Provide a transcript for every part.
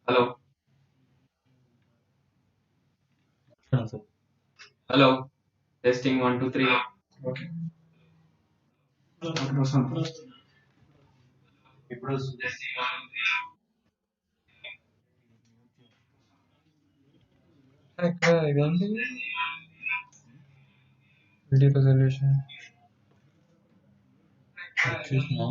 Hello. हाँ sir. Hello. Testing 1 2 3। Okay. ఇప్పుడు వస్తుంది. ఇప్పుడు ఇక్కడ ఇదేంటి వీడియో రెజల్యూషన్ చూసినా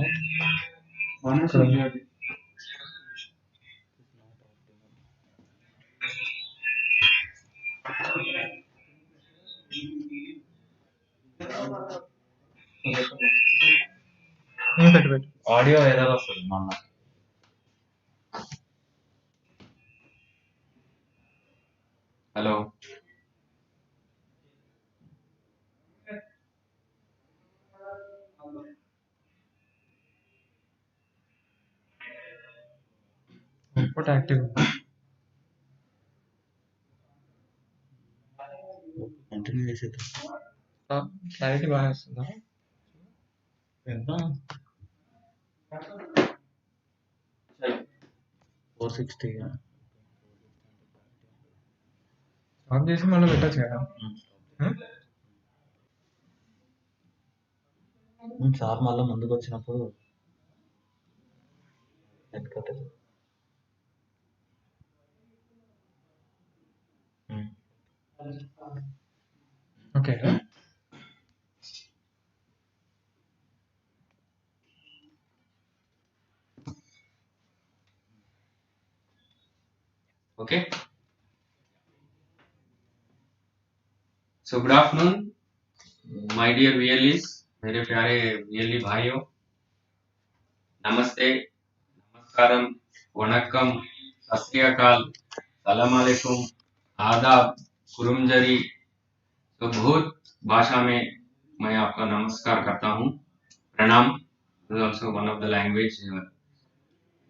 ఇక్కడ పెట్టు పెట్టు. ఆడియో ఎర్రర్ వస్తుంది మొన్న. హలో. అవుట్పుట్ యాక్టివ్ కంటిన్యూ చేసేది క్లారిటీ బాగా వస్తుందా? ఎంత 460 ఆన్ చేసి మళ్ళీ పెట్టచ్చు కదా. సార్ మళ్ళీ ముందుకు వచ్చినప్పుడు నెట్ కట్టదు. Okay okay. So good afternoon my dear VLEs, मेरे प्यारे वीएलई भाइयों, नमस्ते, नमस्कारम, वणक्कम, सत श्री अकाल, सलाम अलैकुम, आदाब, कुरुमजरी। तो बहुत भाषा में मैं आपका नमस्कार करता हूँ। प्रणाम is also one of the language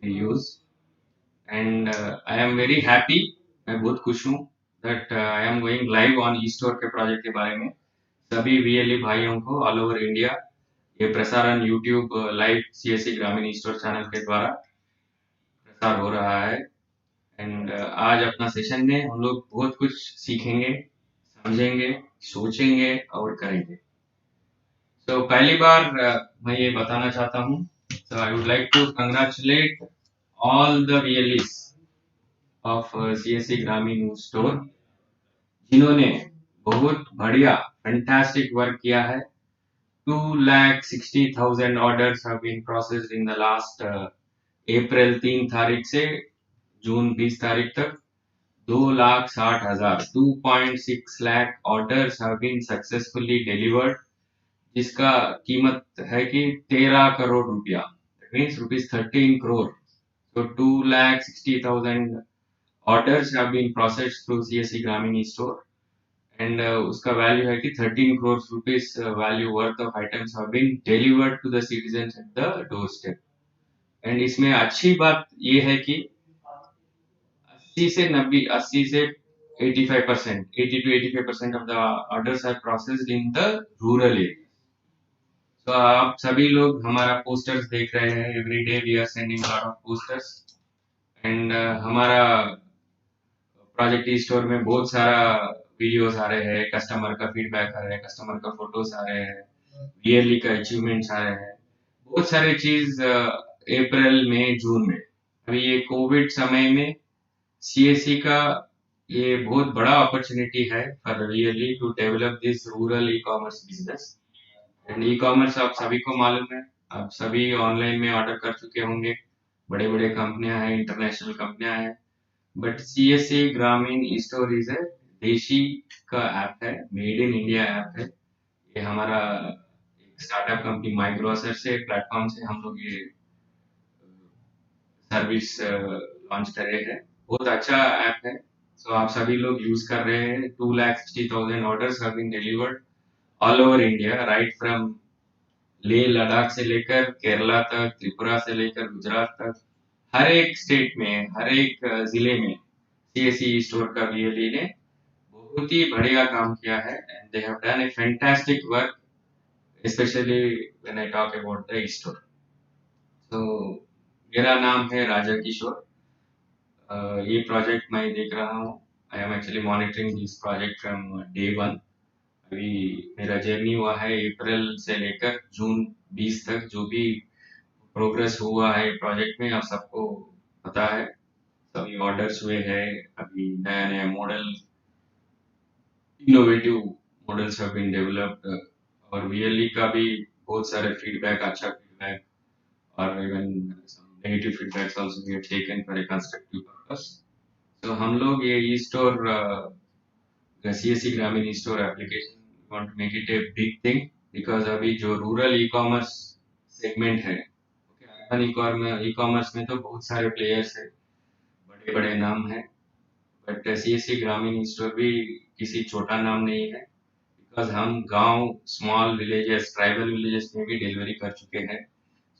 we use, and I am very happy, मैं बहुत खुश हूँ that I am going live on e-store के प्रोजेक्ट के बारे में सभी वीएलई भाइयों को ऑल ओवर इंडिया ये प्रसारण यूट्यूब लाइव सीएससी ग्रामीण ई-स्टोर चैनल के द्वारा प्रसार हो रहा है। एंड आज अपना सेशन में हम लोग बहुत कुछ सीखेंगे, समझेंगे, सोचेंगे और करेंगे। तो पहली बार मैं ये बताना चाहता हूँ, so I would like to congratulate all the VLEs of CSC Grameen store जिन्होंने बहुत बढ़िया फैंटास्टिक वर्क किया है। 2,60,000 orders have been processed in the last अप्रैल 3 तारीख से जून 20 तारीख तक 2,60,000 2.6 lakh orders have been successfully delivered, जिसका कीमत है कि 13 करोड़ रुपया, means rupees 13 crore. So 2,60,000 orders have been processed through CSC Grameen store and उसका वैल्यू है कि 13 crores rupees value worth of items have been delivered to the citizens at the doorstep। and इसमें अच्छी बात ये है कि 80 से 85%, 80 to 85% of the orders are processed in the rural area। तो आप सभी लोग हमारा पोस्टर्स देख रहे हैं, every day we are sending lot of posters and हमारा प्रोजेक्ट ई स्टोर में बहुत सारा वीडियोस आ रहे हैं, कस्टमर का फीडबैक आ रहा है, कस्टमर का फोटोज आ रहे हैं, ईयरली का अचीवमेंट्स आ रहे हैं, बहुत सारे चीज अप्रैल में जून में। अभी ये कोविड समय में सीएससी का ये बहुत बड़ा अपॉर्चुनिटी है for really to develop this rural e commerce business. And e commerce आप सभी को मालूम है, आप सभी ऑनलाइन में ऑर्डर कर चुके होंगे, बड़े बड़े कंपनियां हैं, इंटरनेशनल कंपनियां हैं, but CSC Grameen e store is है देशी का ऐप है, मेड इन इंडिया ऐप है। ये हमारा एक स्टार्टअप कंपनी माइग्रोसर से प्लेटफॉर्म से हम लोग ये सर्विस लॉन्च कर रहे हैं। बहुत अच्छा ऐप है, सो आप सभी लोग यूज कर रहे हैं। 2,60,000 orders have been delivered all over India, right from Leh Ladakh से लेकर केरला तक, त्रिपुरा से लेकर गुजरात तक, हर एक स्टेट में, हर एक जिले में सीएससी स्टोर का वीएलई ने बहुत ही बढ़िया काम किया है and they have done A fantastic work, specially when I talk about the store. तो मेरा नाम है राजा किशोर। ये प्रोजेक्ट मैं देख रहा हूँ। I am actually monitoring this project from day one. अभी मेरा जर्नी हुआ है अप्रैल से लेकर जून 20 तक। जो भी प्रोग्रेस हुआ है प्रोजेक्ट में आप सबको पता है। सभी ऑर्डर्स हुए हैं। अभी नया नया model, innovative models have been developed. और वीएलई का भी बहुत सारे फीडबैक, अच्छा फीडबैक और even negative feedbacks also we have taken for a constructive purpose. तो हम लोग ये e store, CSC Grameen e store application want to make it a big thing, because अभी जो रूरल ई कॉमर्स सेगमेंट है, urban e commerce में तो बहुत सारे प्लेयर्स है, बड़े बड़े नाम है। बट सीएससी ग्रामीण स्टोर भी किसी छोटा नाम नहीं है, बिकॉज हम गांव, स्मॉल विलेजेस, ट्राइबल विलेजेस में भी डिलीवरी कर चुके हैं।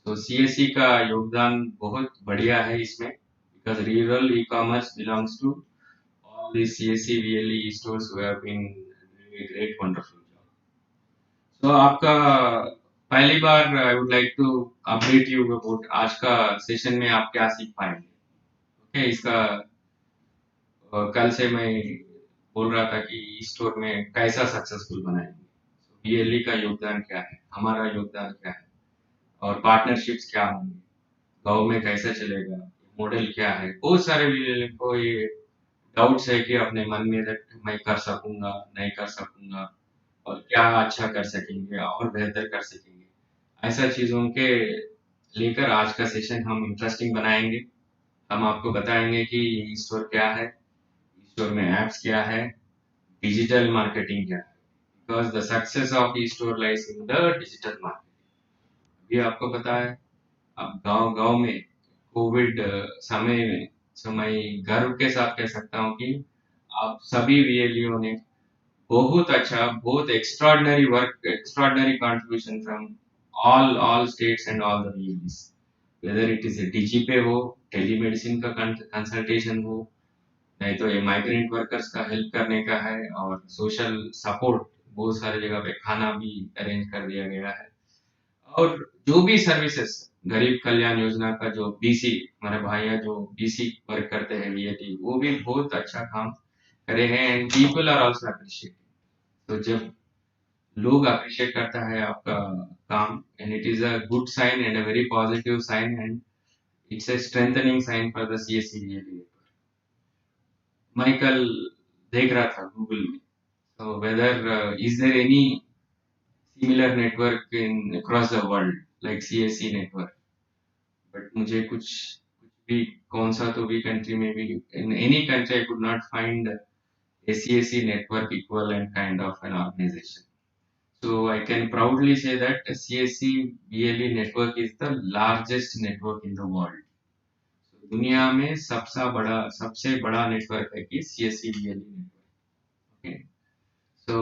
तो सीएससी का योगदान बहुत बढ़िया है इसमें, because rural e commerce belongs to all the CSC VLE stores who have been doing a great wonderful job. तो आपका पहली बार I would like to update you about आज का सेशन में आप क्या सीख पाएंगे। ओके, इसका कल से मैं बोल रहा था कि इस स्टोर में कैसा सक्सेसफुल बनाएंगे, बीएलई का योगदान क्या है, हमारा योगदान क्या है, और पार्टनरशिप्स क्या होंगे, गाँव में कैसा चलेगा, मॉडल क्या है। बहुत सारे बीएलई को ये डाउट्स है कि अपने मन में that मैं कर सकूंगा, नहीं कर सकूंगा, और क्या अच्छा कर सकेंगे और बेहतर कर सकेंगे। ऐसा चीजों के लेकर आज का सेशन हम इंटरेस्टिंग बनाएंगे। हम आपको बताएंगे कि स्टोर क्या है, स्टोर में एप्स क्या है, डिजिटल मार्केटिंग क्या है, because the success of e store lies in the digital marketing. ये आपको पता है, अब गांव गांव में कोविड समय में, तो मैं गर्व के साथ कह सकता हूँ कि आप सभी वीएलईओ ने बहुत अच्छा, बहुत extraordinary work, extraordinary contribution from all states and all the VLEs. Whether it is a DigiPay हो, टेलीमेडिसिन का कंसल्टेशन हो, नहीं तो ये माइग्रेंट वर्कर्स का हेल्प करने का है, और सोशल सपोर्ट, बहुत सारी जगह पे खाना भी अरेंज कर दिया गया है। और जो भी सर्विसेज, गरीब कल्याण योजना का जो बीसी, हमारे भाइया जो बीसी वर्क करते हैं वीएटी, वो भी बहुत अच्छा काम करे हैं, and people are also appreciate. तो जब लोग अप्रिशिएट करता है आपका काम, and it is a good sign and a very positive sign, and it's a strengthening sign for the CSC VAT. मैं कल देख रहा था गूगल में, so whether is there any similar network in across the world like CSC network, but मुझे कुछ भी, कौन सा तो भी कंट्री में भी, in any country I could not find a CSC network equivalent kind of an organization. So I can proudly say that CSC BLE network is the largest network in the world. So, दुनिया में सबसे बड़ा network है कि CSC BLE network. okay? So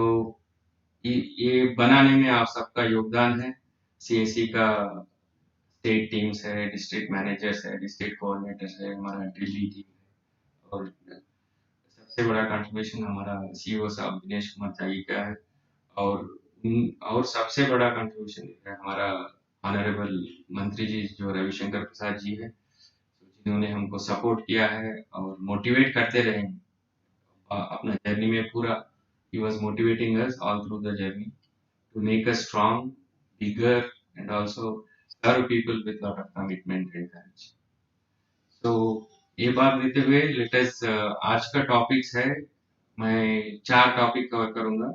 ये बनाने में आप सबका योगदान है। सीएससी का स्टेट टीम्स है, डिस्ट्रिक्ट मैनेजर्स है, डिस्ट्रिक्ट कोऑर्डिनेटर्स है, हमारा दिल्ली टीम है, और सबसे बड़ा कंट्रीब्यूशन हमारा सीईओ साहब दिनेश कुमार त्यागी का है। और सबसे बड़ा कंट्रीब्यूशन है हमारा ऑनरेबल मंत्री जी जो रविशंकर प्रसाद जी है, जिन्होंने हमको सपोर्ट किया है और मोटिवेट करते रहे अपना जर्नी में पूरा। He was motivating us all through the journey to make us strong, bigger, and also serve people with lot of commitment and courage. So ये बात देते हुए लेटेस्ट आज का टॉपिक्स है, मैं 4 टॉपिक कवर करूंगा।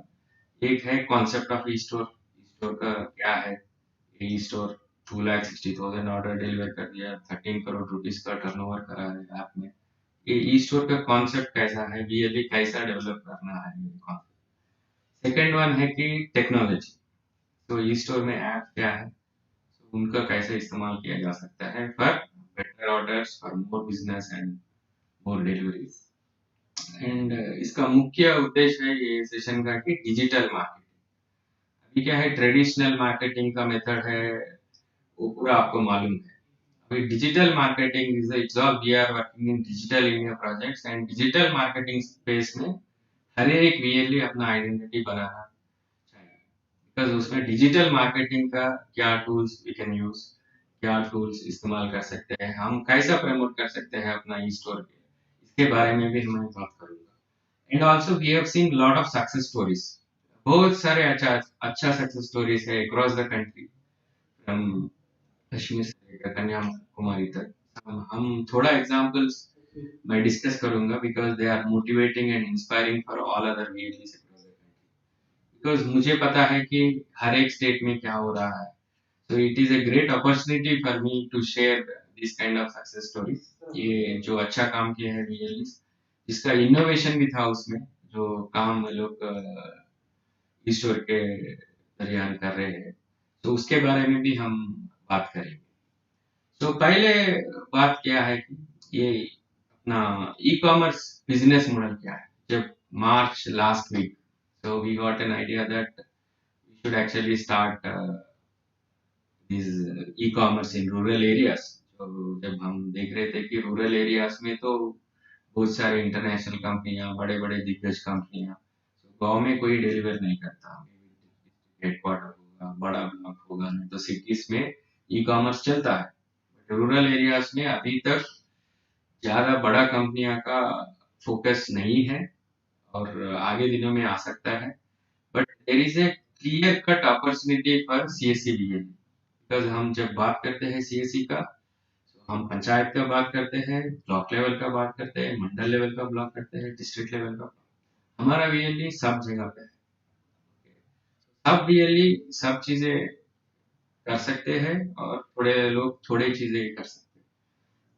एक है concept of e store, E store का क्या है। ई स्टोर 2,60,000 ऑर्डर डिलीवर कर दिया, 13 करोड़ रुपीस का टर्नओवर करा है ऐप में। ये ई स्टोर का कॉन्सेप्ट कैसा है, वीएलई कैसा डेवलप करना है। सेकेंड वन है कि टेक्नोलॉजी, तो ई स्टोर में ऐप क्या है, तो उनका कैसे इस्तेमाल किया जा सकता है for better orders, for more business and more deliveries. And इसका मुख्य उद्देश्य है ये सेशन का कि डिजिटल मार्केटिंग। अभी क्या है, ट्रेडिशनल मार्केटिंग का मेथड है वो पूरा आपको मालूम है। अभी digital marketing is it's all we are working in digital India projects, and digital marketing space में हर एक वीएलई अपना आइडेंटिटी बनाना चाहिए, बिकॉज उसमें डिजिटल मार्केटिंग का क्या टूल्स वी कैन यूज, क्या टूल्स इस्तेमाल कर सकते हैं, हम कैसा प्रमोट कर सकते हैं अपना ई स्टोर इसके बारे में भी मैं बात करूंगा। And also we have seen lot of success stories, बहुत सारे अच्छा अच्छा सक्सेस स्टोरीज है across the country, from Kashmir से लेकर कन्याकुमारी तक। हम थोड़ा एग्जांपल्स मैं डिस्कस करूंगा because they are motivating and inspiring for all other VLEs across the country, because मुझे पता है कि हर एक स्टेट में क्या हो रहा है। So it is a great opportunity for me to share this kind of success stories. ये जो अच्छा काम किया है रियली, जिसका इनोवेशन भी था उसमें, जो काम लोग ईश्वर के दरियान कर रहे हैं, तो उसके बारे में भी हम बात करेंगे। तो पहले बात क्या है कि ये अपना ई कॉमर्स बिजनेस मॉडल क्या है। जब March last week, so we got an idea that we should actually start e commerce in rural areas. तो जब हम देख रहे थे कि रूरल एरियाज में तो बहुत सारे इंटरनेशनल कंपनियां, बड़े बड़े दिग्गज कंपनियां, तो गांव में कोई डिलीवर नहीं करता, हेडक्वार्टर होगा, बड़ा ब्लॉक होगा, नहीं तो सिटीज में ई कॉमर्स चलता है। बट रूरल एरियाज में अभी तक ज्यादा बड़ा कंपनियां का फोकस नहीं है, और आगे दिनों में आ सकता है। But there is a clear cut opportunity for CSC BL, because हम जब बात करते हैं सीएससी का, तो हम पंचायत का बात करते हैं, ब्लॉक लेवल का बात करते हैं, मंडल लेवल का ब्लॉक करते हैं, डिस्ट्रिक्ट लेवल का। हमारा बीएलई सब जगह पे है, सब बीएलई सब चीजें कर सकते हैं, और थोड़े लोग थोड़े चीजें कर सकते हैं।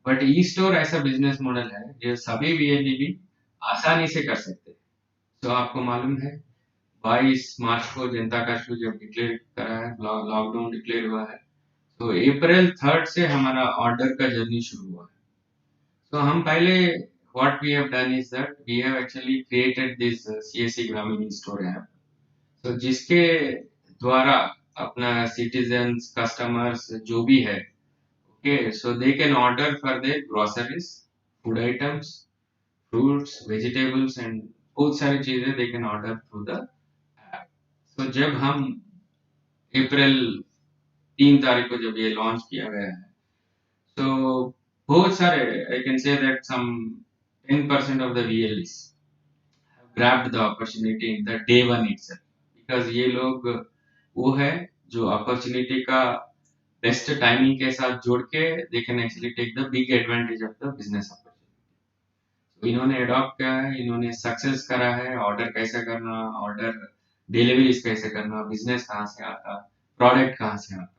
बट ई स्टोर ऐसा बिजनेस मॉडल है जो सभी बीएलई भी आसानी से कर सकते हैं। तो आपको मालूम है 22 मार्च को जनता कर्फ्यू जब डिक्लेयर करा है, लॉकडाउन डिक्लेयर हुआ है, तो अप्रैल 3 से हमारा ऑर्डर का जर्नी शुरू हुआ है। तो हम पहले what we have done is that we have actually created this CSC Grameen store app, तो जिसके द्वारा अपना सिटीजन्स, कस्टमर्स जो भी है, okay, so they can order for their groceries, food items, fruits, vegetables and बहुत सारी चीजें they can order through the app. तो जब हम अप्रैल 3 तारीख को जब ये लॉन्च किया गया है, तो बहुत सारे, I can say that some 10% of the VLEs have grabbed the opportunity in the day one itself, because ये लोग वो है जो अपॉर्चुनिटी का बेस्ट टाइमिंग के साथ जोड़ के दे can actually take the big advantage of the business opportunity. इन्होंने अडॉप्ट किया है, इन्होंने सक्सेस करा है, ऑर्डर कैसे करना, ऑर्डर डिलीवरीज कैसे करना, बिजनेस कहाँ से आता, प्रोडक्ट कहाँ से आता।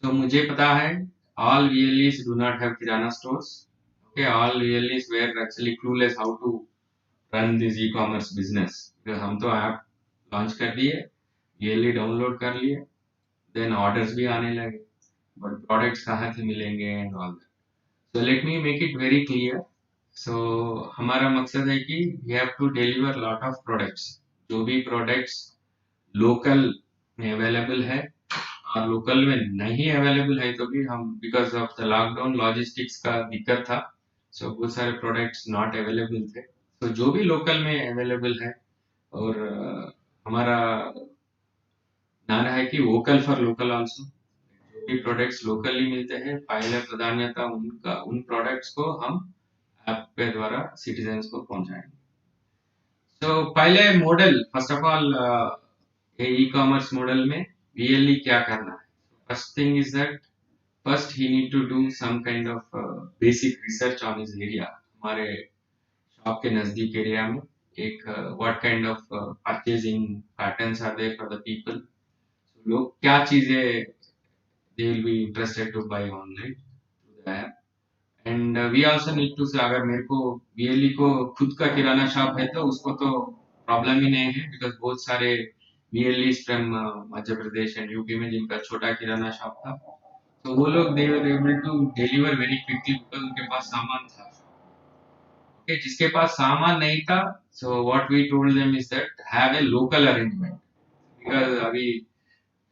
तो मुझे पता है all VLEs do not have kirana stores. Okay, all VLEs were actually clueless how to run this e-commerce business. because हम तो ऐप लॉन्च कर दिए, VLE डाउनलोड कर लिए, देन ऑर्डर्स भी आने लगे, बट प्रोडक्ट्स कहाँ से मिलेंगे and all that. So let me make it very clear. So हमारा मकसद है कि we have to deliver lot of products, जो भी प्रोडक्ट्स लोकल में अवेलेबल है, और लोकल में नहीं अवेलेबल है तो भी हम, because of the lockdown logistics का दिक्कत था, सो बहुत सारे प्रोडक्ट्स नॉट अवेलेबल थे। तो जो भी लोकल में अवेलेबल है, और हमारा नारा है कि वोकल फॉर लोकल आल्सो, जो भी प्रोडक्ट्स लोकली मिलते हैं पहले प्राधान्यता उनका, उन प्रोडक्ट्स को हम ऐप के द्वारा सिटीजन्स को पहुंचाएंगे। तो पहले model, first of all e commerce model में VLE क्या करना है। First thing is that first he need to do some kind of basic research on his area। हमारे शॉप के नजदीक एरिया में एक what kind of purchasing patterns are there for the people, so लोग क्या चीजें they will be interested to buy online through the app। and we also need to say, अगर मेरे को VLE को खुद का किराना शॉप है तो उसको तो प्रॉब्लम ही नहीं है, बिकॉज बहुत सारे VLEs from Madhya Pradesh and UP में जिनका छोटा किराना शॉप था, तो वो लोग they were able to deliver very quickly, because उनके पास सामान था। ओके, जिसके पास सामान नहीं था, so what we told them is that have a local arrangement, because अभी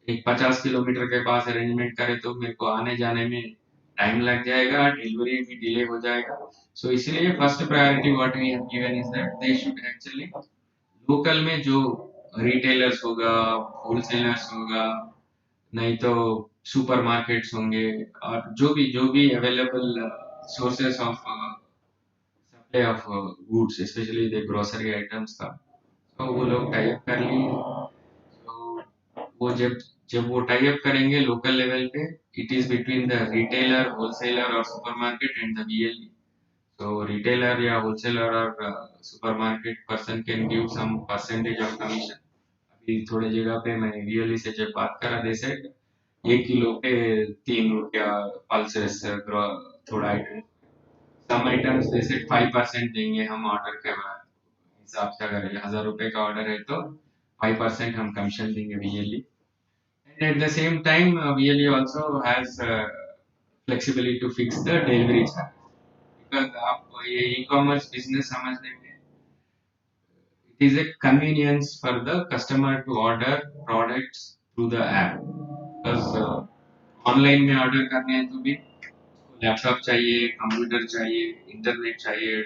एक 50 किलोमीटर के पास अरेंजमेंट करे तो मेरे को आने जाने में टाइम लग जाएगा, डिलीवरी भी डिले हो जाएगा। सो इसलिए first priority what we have given is that they should actually local में जो रिटेलर्स होगा, होलसेलर्स होगा, नहीं तो सुपरमार्केट्स होंगे, और जो भी available sources of of goods, especially the grocery items का, तो वो लोग टाई अप कर लिए। तो वो जब जब वो टाई अप करेंगे लोकल लेवल पे, it is between the retailer, wholesaler और supermarket and the VLE. So retailer या wholesaler or supermarket person can give some percentage of commission. अभी थोड़े जगह पे मैं रियली से जब बात करा, दे सेड 1 किलो पे 3 रुपया पल्सेस थोड़ा item, some items they said 5% देंगे हम ऑर्डर के बाद हिसाब से। अगर 1000 रुपए का ऑर्डर है तो 5% हम कमीशन देंगे BLE. And at the same time BLE also has flexibility to fix the delivery charge, because आप ये ई-कॉमर्स बिजनेस समझने में, it is a convenience for the customer to order products through the app, because online में order करने हैं तो भी laptop चाहिए, कंप्यूटर चाहिए, इंटरनेट चाहिए,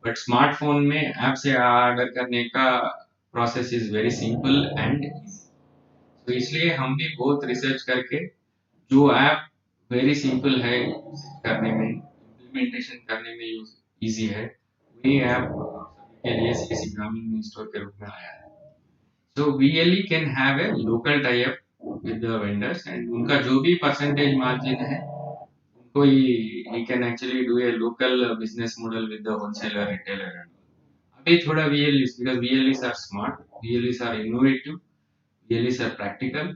बट स्मार्टफोन में ऐप से ऑर्डर करने का process is very simple and easy. तो इसलिए हम भी बहुत रिसर्च करके, जो ऐप वेरी सिंपल है करने में, इम्प्लीमेंटेशन करने में इजी है, वही ऐप के लिए सीएससी ग्रामीण स्टोर के रूप में आया है। So BLE can have a local tie-up with the vendors, and उनका जो भी percentage margin है, उनको he can actually do a local business model with the wholesaler, retailer and all. अभी थोड़ा BLEs, because BLEs are smart, BLEs are innovative, BLEs are practical.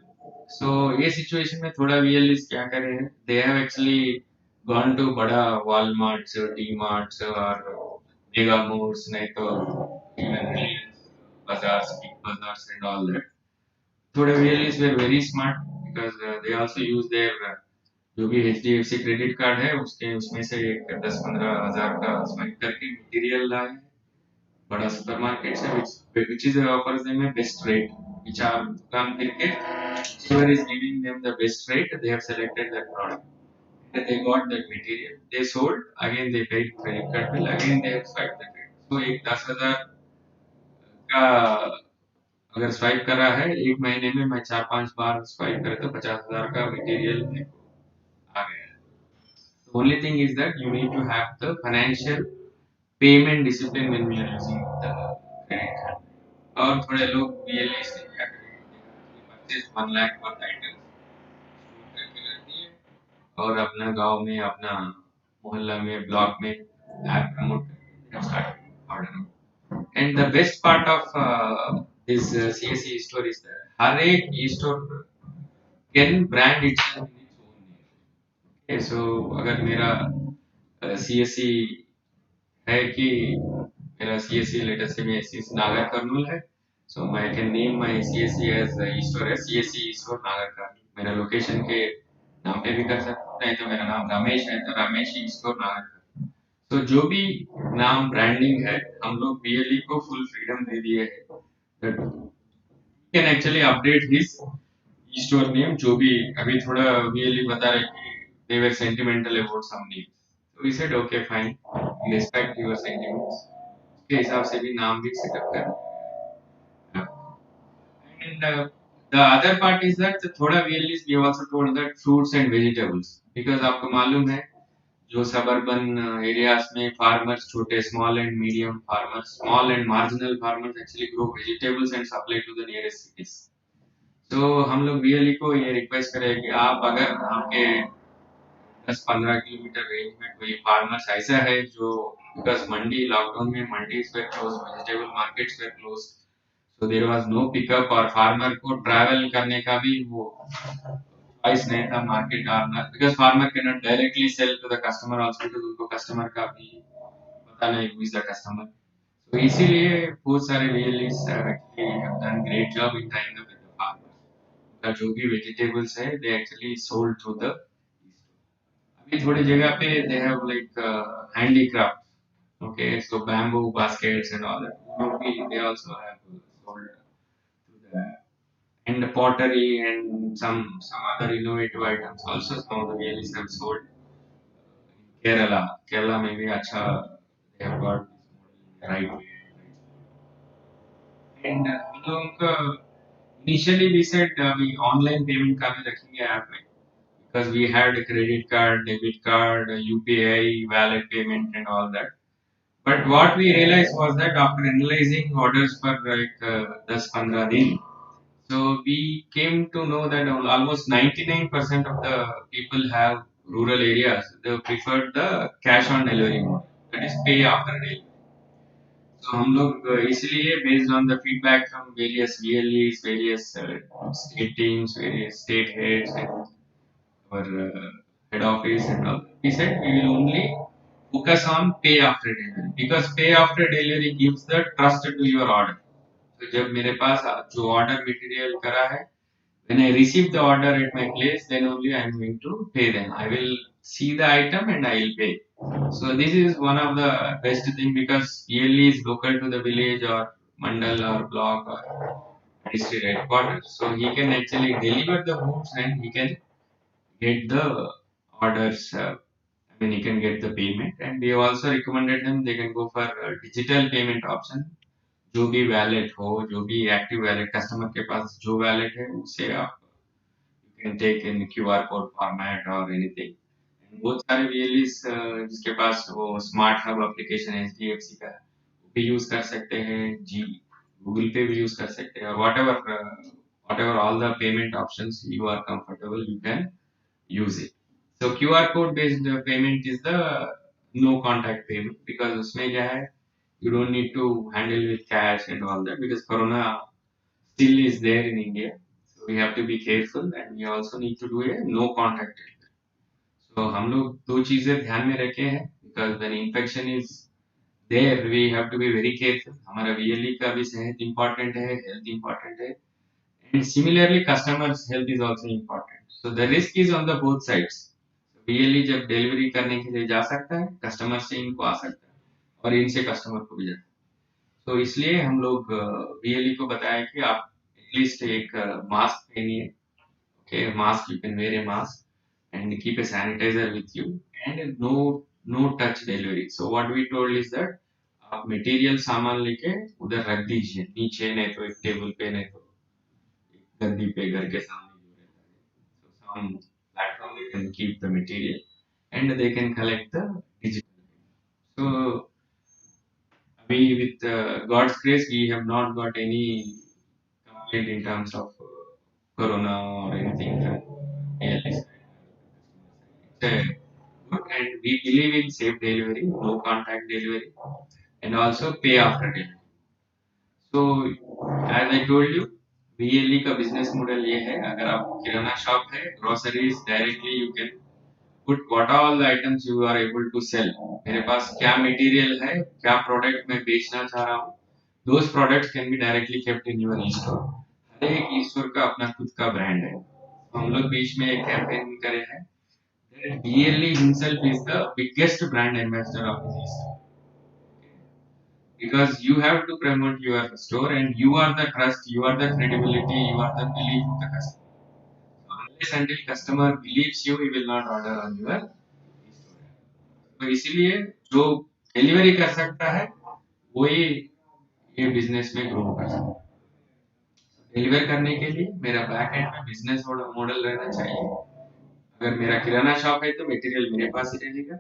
So ये situation में थोड़ा BLEs क्या करे हैं, they have actually gone to बड़ा Walmarts, D-Marts और Mega Marts, नहीं तो even Reliance Bazaars, Big Bazaars and all that. थोड़े BLEs were very smart, because they also use their जो भी HDFC क्रेडिट कार्ड है उसके उसमें से एक 10-15 हजार का स्वाइप करके मटेरियल लाए बड़ा सुपरमार्केट से, which is offers them a best rate, which are दुकान फिर के whoever is giving them the best rate, they have selected that product, and they got that material, they sold, again they paid credit card bill, again they have swiped the credit. So एक 10,000 का अगर swipe कर रहा है, एक महीने में मैं 4-5 बार स्वाइप करे तो 50,000 का मटेरियल आ गया। The only thing is that you need to have the financial payment discipline when we are using the credit card. और थोड़े लोग BLE से क्या करेंगे, परचेज 1 लाख वर्थ आइटम करके रख दिए और अपना गांव में, अपना मोहल्ला में, ब्लॉक में ऐप प्रमोट करके start order. And the best part of this CSE store is that हर एक e-store can brand itself in its own name. Okay, so अगर मेरा CSE है कि मेरा CSE लेटेस्ट से मैं CSE नागर कर्नूल है, so I can name my CSE as e-store as CSE e-store नागर कर्नूल, मेरा लोकेशन के नाम पे भी कर सकता है। तो मेरा नाम रमेश है तो रमेश e-store नागर कर्नूल। तो जो भी नाम ब्रांडिंग है, हम लोग BLE को फुल फ्रीडम दे दिए है, that he can actually update his e-store name, जो भी अभी थोड़ा BLE बता रहे कि they were sentimental about some names, so we said okay fine, we respect your sentiments, उसके हिसाब से भी नाम भी सेटअप कर। And the other part is that थोड़ा BLEs we also told that fruits and vegetables, because आपको मालूम है जो सबर्बन एरियाज में फार्मर्स, छोटे small and medium farmers, small and marginal farmers actually grow vegetables and supply to the nearest cities. तो हम लोग BLE को ये रिक्वेस्ट करें कि आप अगर आपके 10-15 किलोमीटर रेंज में कोई फार्मर्स ऐसा है जो, बिकॉज मंडी लॉकडाउन में mandis were close, vegetable markets were close, so there was no pickup, और फार्मर को ट्रैवल करने का भी वो choice नहीं था मार्केट आना, because farmer cannot directly sell to the customer also, because उनको कस्टमर का भी पता नहीं who is the customer. So इसीलिए बहुत सारे BLEs actually have done great job in tying up with the farmers. उनका जो भी vegetables है they actually sold through the अभी थोड़ी जगह पे they have like handicraft, okay, so bamboo baskets and all that, वो भी they also have sold through the, and pottery and some other innovative items also some of the BLEs have sold in Kerala. Kerala में भी अच्छा they have got this model in the right way. And हम लोगों का initially we said we online payment का भी रखेंगे app में, because we had a credit card, debit card, UPI, wallet payment and all that. But what we realized was that after analyzing orders for like 10-15 दिन, so we came to know that almost 99% of the people have rural areas. They preferred the cash on delivery model, that is pay after delivery. So हम लोग इसलिए based on the feedback from various VLEs, various state teams, various state heads, and our head office and all, we said we will only focus on pay after delivery because pay after delivery gives the trust to your order. तो जब मेरे पास जो order material करा है, when I receive the order at my place, then only I am going to pay them. I will see the item and I will pay. So this is one of the best thing because PLE is local to the village or mandal or block or district headquarters. So he can actually deliver the goods and he can get the orders. I mean, he can get the payment. And we also recommended them they can go for digital payment option. जो भी wallet हो, जो भी active wallet customer के पास जो wallet है उससे आप you can take in QR code format or anything. बहुत सारे VLEs जिसके पास वो स्मार्ट हब एप्लीकेशन है HDFC का वो भी यूज कर सकते हैं जी गूगल पे भी यूज कर सकते हैं और whatever all the payment options you are comfortable you can use it. So QR code based payment is the no contact payment because उसमें क्या है you don't need to handle with cash and all that because corona still is there in India. So we have to be careful and we also need to do a no contact delivery. So हम लोग दो चीजें ध्यान में रखे हैं because when infection is there we have to be very careful. हमारा VLE का भी सेहत important है, health important है and similarly customers health is also important. So the risk is on the both sides. VLE जब delivery करने के लिए जा सकता है कस्टमर से इनको आ सकता है और इनसे कस्टमर को भी जाता है. तो इसलिए हम लोग VLE को बताया कि आप एटलीस्ट एक मास्क पहनिए. Okay, mask you can wear a mask and keep a sanitizer with you and no touch delivery. So what we told is that आप मटेरियल सामान लेके उधर रख दीजिए नीचे नहीं तो एक टेबल पे नहीं तो एक गद्दी पे घर के सामने जो रहता है. So some platform they can keep the material and they can collect the digital. So we with God's grace we have not got any complaint in terms of corona or anything from ALS. Good and we believe in safe delivery, no contact delivery, and also pay after delivery. So as I told you, VLE का business model ये है अगर आप किराना shop है groceries directly you can put what all the items you are able to sell. मेरे पास क्या material है क्या प्रोडक्ट मैं बेचना चाह रहा हूँ those products can be directly kept in your e-store. हर एक e-store का अपना खुद का ब्रांड है. हम लोग बीच में एक कैंपेन करे हैं. DLE himself is the biggest brand ambassador of his store. Because you have to promote your store and you are the trust, you are the credibility, you are the belief of the customer. So unless until customer believes you, he will not order on your store. तो इसीलिए जो delivery कर सकता है वही ये business में grow कर सकता है. डिलीवर करने के लिए मेरा बैक एंड में बिजनेस मॉडल रहना चाहिए. अगर मेरा किराना शॉप है तो मटेरियल मेरे पास ही रहेगा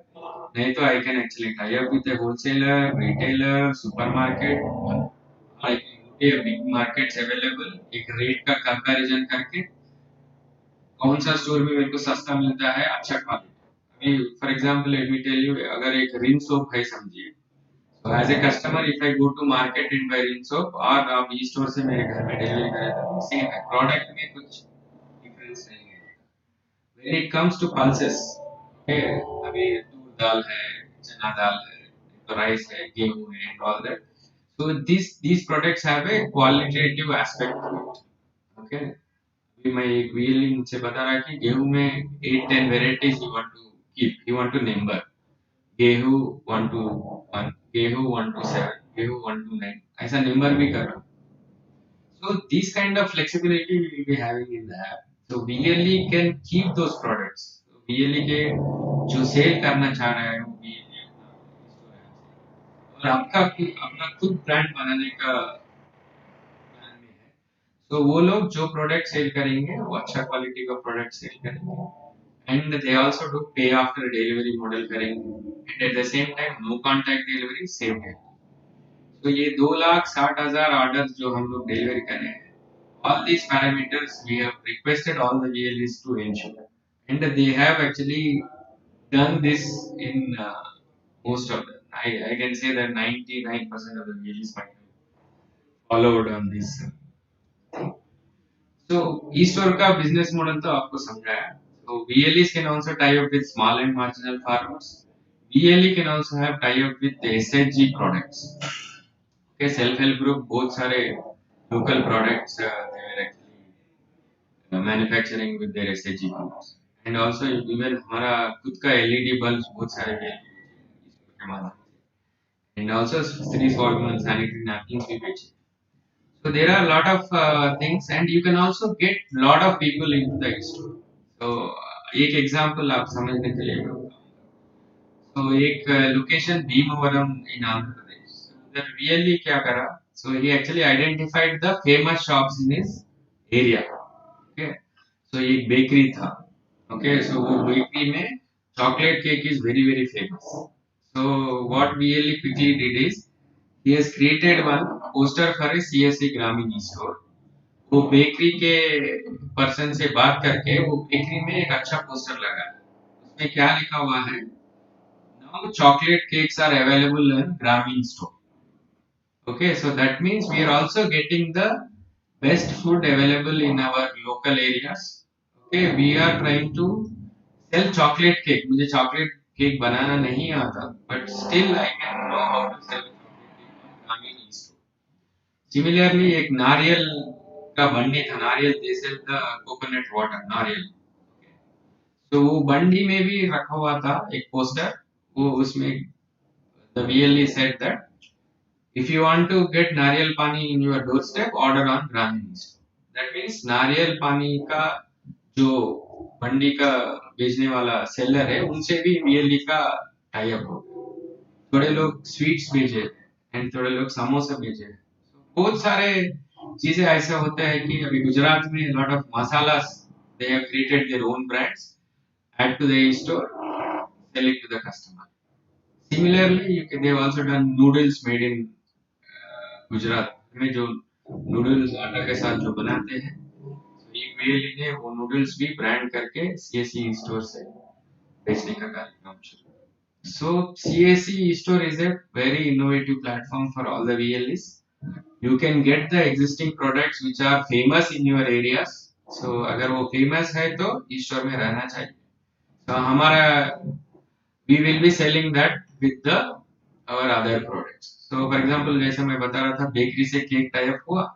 नहीं तो I can actually tie up with wholesaler retailer supermarket big markets available एक रेट का कंपैरिजन करके कौन सा स्टोर में मेरे को सस्ता मिलता है अच्छा क्वालिटी. अभी for example let me tell you अगर एक रिन सोप है समझिए तो as a customer if I go to market and buy Rin soap और आप ई स्टोर से मेरे घर में डिलीवरी करें तो सेम है प्रोडक्ट में कुछ डिफरेंस नहीं है. When it comes to pulses, okay, अभी तूर दाल है, चना दाल है, तो राइस है, गेहूं है, and all that. So these products have a qualitative aspect to it. Okay. अभी मैं एक VLE मुझसे बता रहा कि गेहूं में 8-10 varieties you want to keep, you want to number. गेहूं 1 to 1, गेहूं 1 to 7, गेहूं 1 to 9, ऐसा नंबर भी कर रहा हूँ. So these kind of flexibility we will be having in the app. So VLE can keep those products. So VLE के जो सेल करना चाह रहा है वो VLE और आपका अपना खुद ब्रांड बनाने का प्लान में है. तो वो लोग जो प्रोडक्ट सेल करेंगे वो अच्छा क्वालिटी का प्रोडक्ट सेल करेंगे. And they also do pay after delivery model करेंगे. and at the same time no contact delivery, same day. तो ये 2,60,000 ऑर्डर जो हम लोग डिलीवर कर रहे हैं, all these parameters we have requested all the VLEs to ensure, and they have actually done this in most of them. I can say that 99% of the VLEs might have followed on this thing. So e-store का business model तो आपको समझाया. So VLEs can also tie up with small and marginal farmers. VLE can also have tie up with the SHG products. Okay, self-help group बहुत सारे local products they were actually manufacturing with their SHG products. And also even हमारा खुद का LED bulbs बहुत सारे के माध्यम से. And also 3 sanitary napkins we बेचे. So there are a lot of things, and you can also get lot of people into the store. So एक example आप समझने के लिए कहूँगा. So एक location Bhimavaram in Andhra Pradesh. So उधर really क्या करा? So he actually identified the famous shops in his area. Okay. So एक bakery था. Okay. So वो bakery में chocolate cake is very very famous. So what really quickly did is he has created one poster for a CSC Grameen store. वो bakery के person से बात करके वो बेकरी में एक अच्छा पोस्टर लगा है. उसमें क्या लिखा हुआ है? Now chocolate cakes are available in Grameen store. Okay, so that means we are also getting the best food available in our local areas. Okay, we are trying to sell chocolate cake. मुझे chocolate cake बनाना नहीं आता, but still I can know how to sell Grameen store. Similarly, एक नारियल का बंडी था. नारियल they sell the coconut water, नारियल. तो वो बंडी में भी रखा हुआ था एक पोस्टर. वो उसमें the VLE said that if you want to get नारियल पानी in your doorstep, order on Grameen store. That means नारियल पानी का जो बंडी का बेचने वाला सेलर है उनसे भी VLE का टाई अप हो. थोड़े लोग स्वीट्स बेचे एंड थोड़े लोग समोसा बेचे. बहुत सारे चीजें ऐसा होता है कि अभी गुजरात में lot of masalas they have created their own brands, add to the store, sell it to the customer. Similarly you can, they have also done noodles made in Gujarat में, जो नूडल्स आटा के साथ जो बनाते हैं. तो एक VLE ने वो नूडल्स भी ब्रांड करके CSC स्टोर से बेचने का कार्यक्रम शुरू. So CSC store is a very innovative platform for all the VLEs. You can get the existing products which are famous in your areas. So अगर वो famous है तो इस store में रहना चाहिए. So हमारा we will be selling that with the our other products. So for example जैसे मैं बता रहा था बेकरी से केक टाइप हुआ.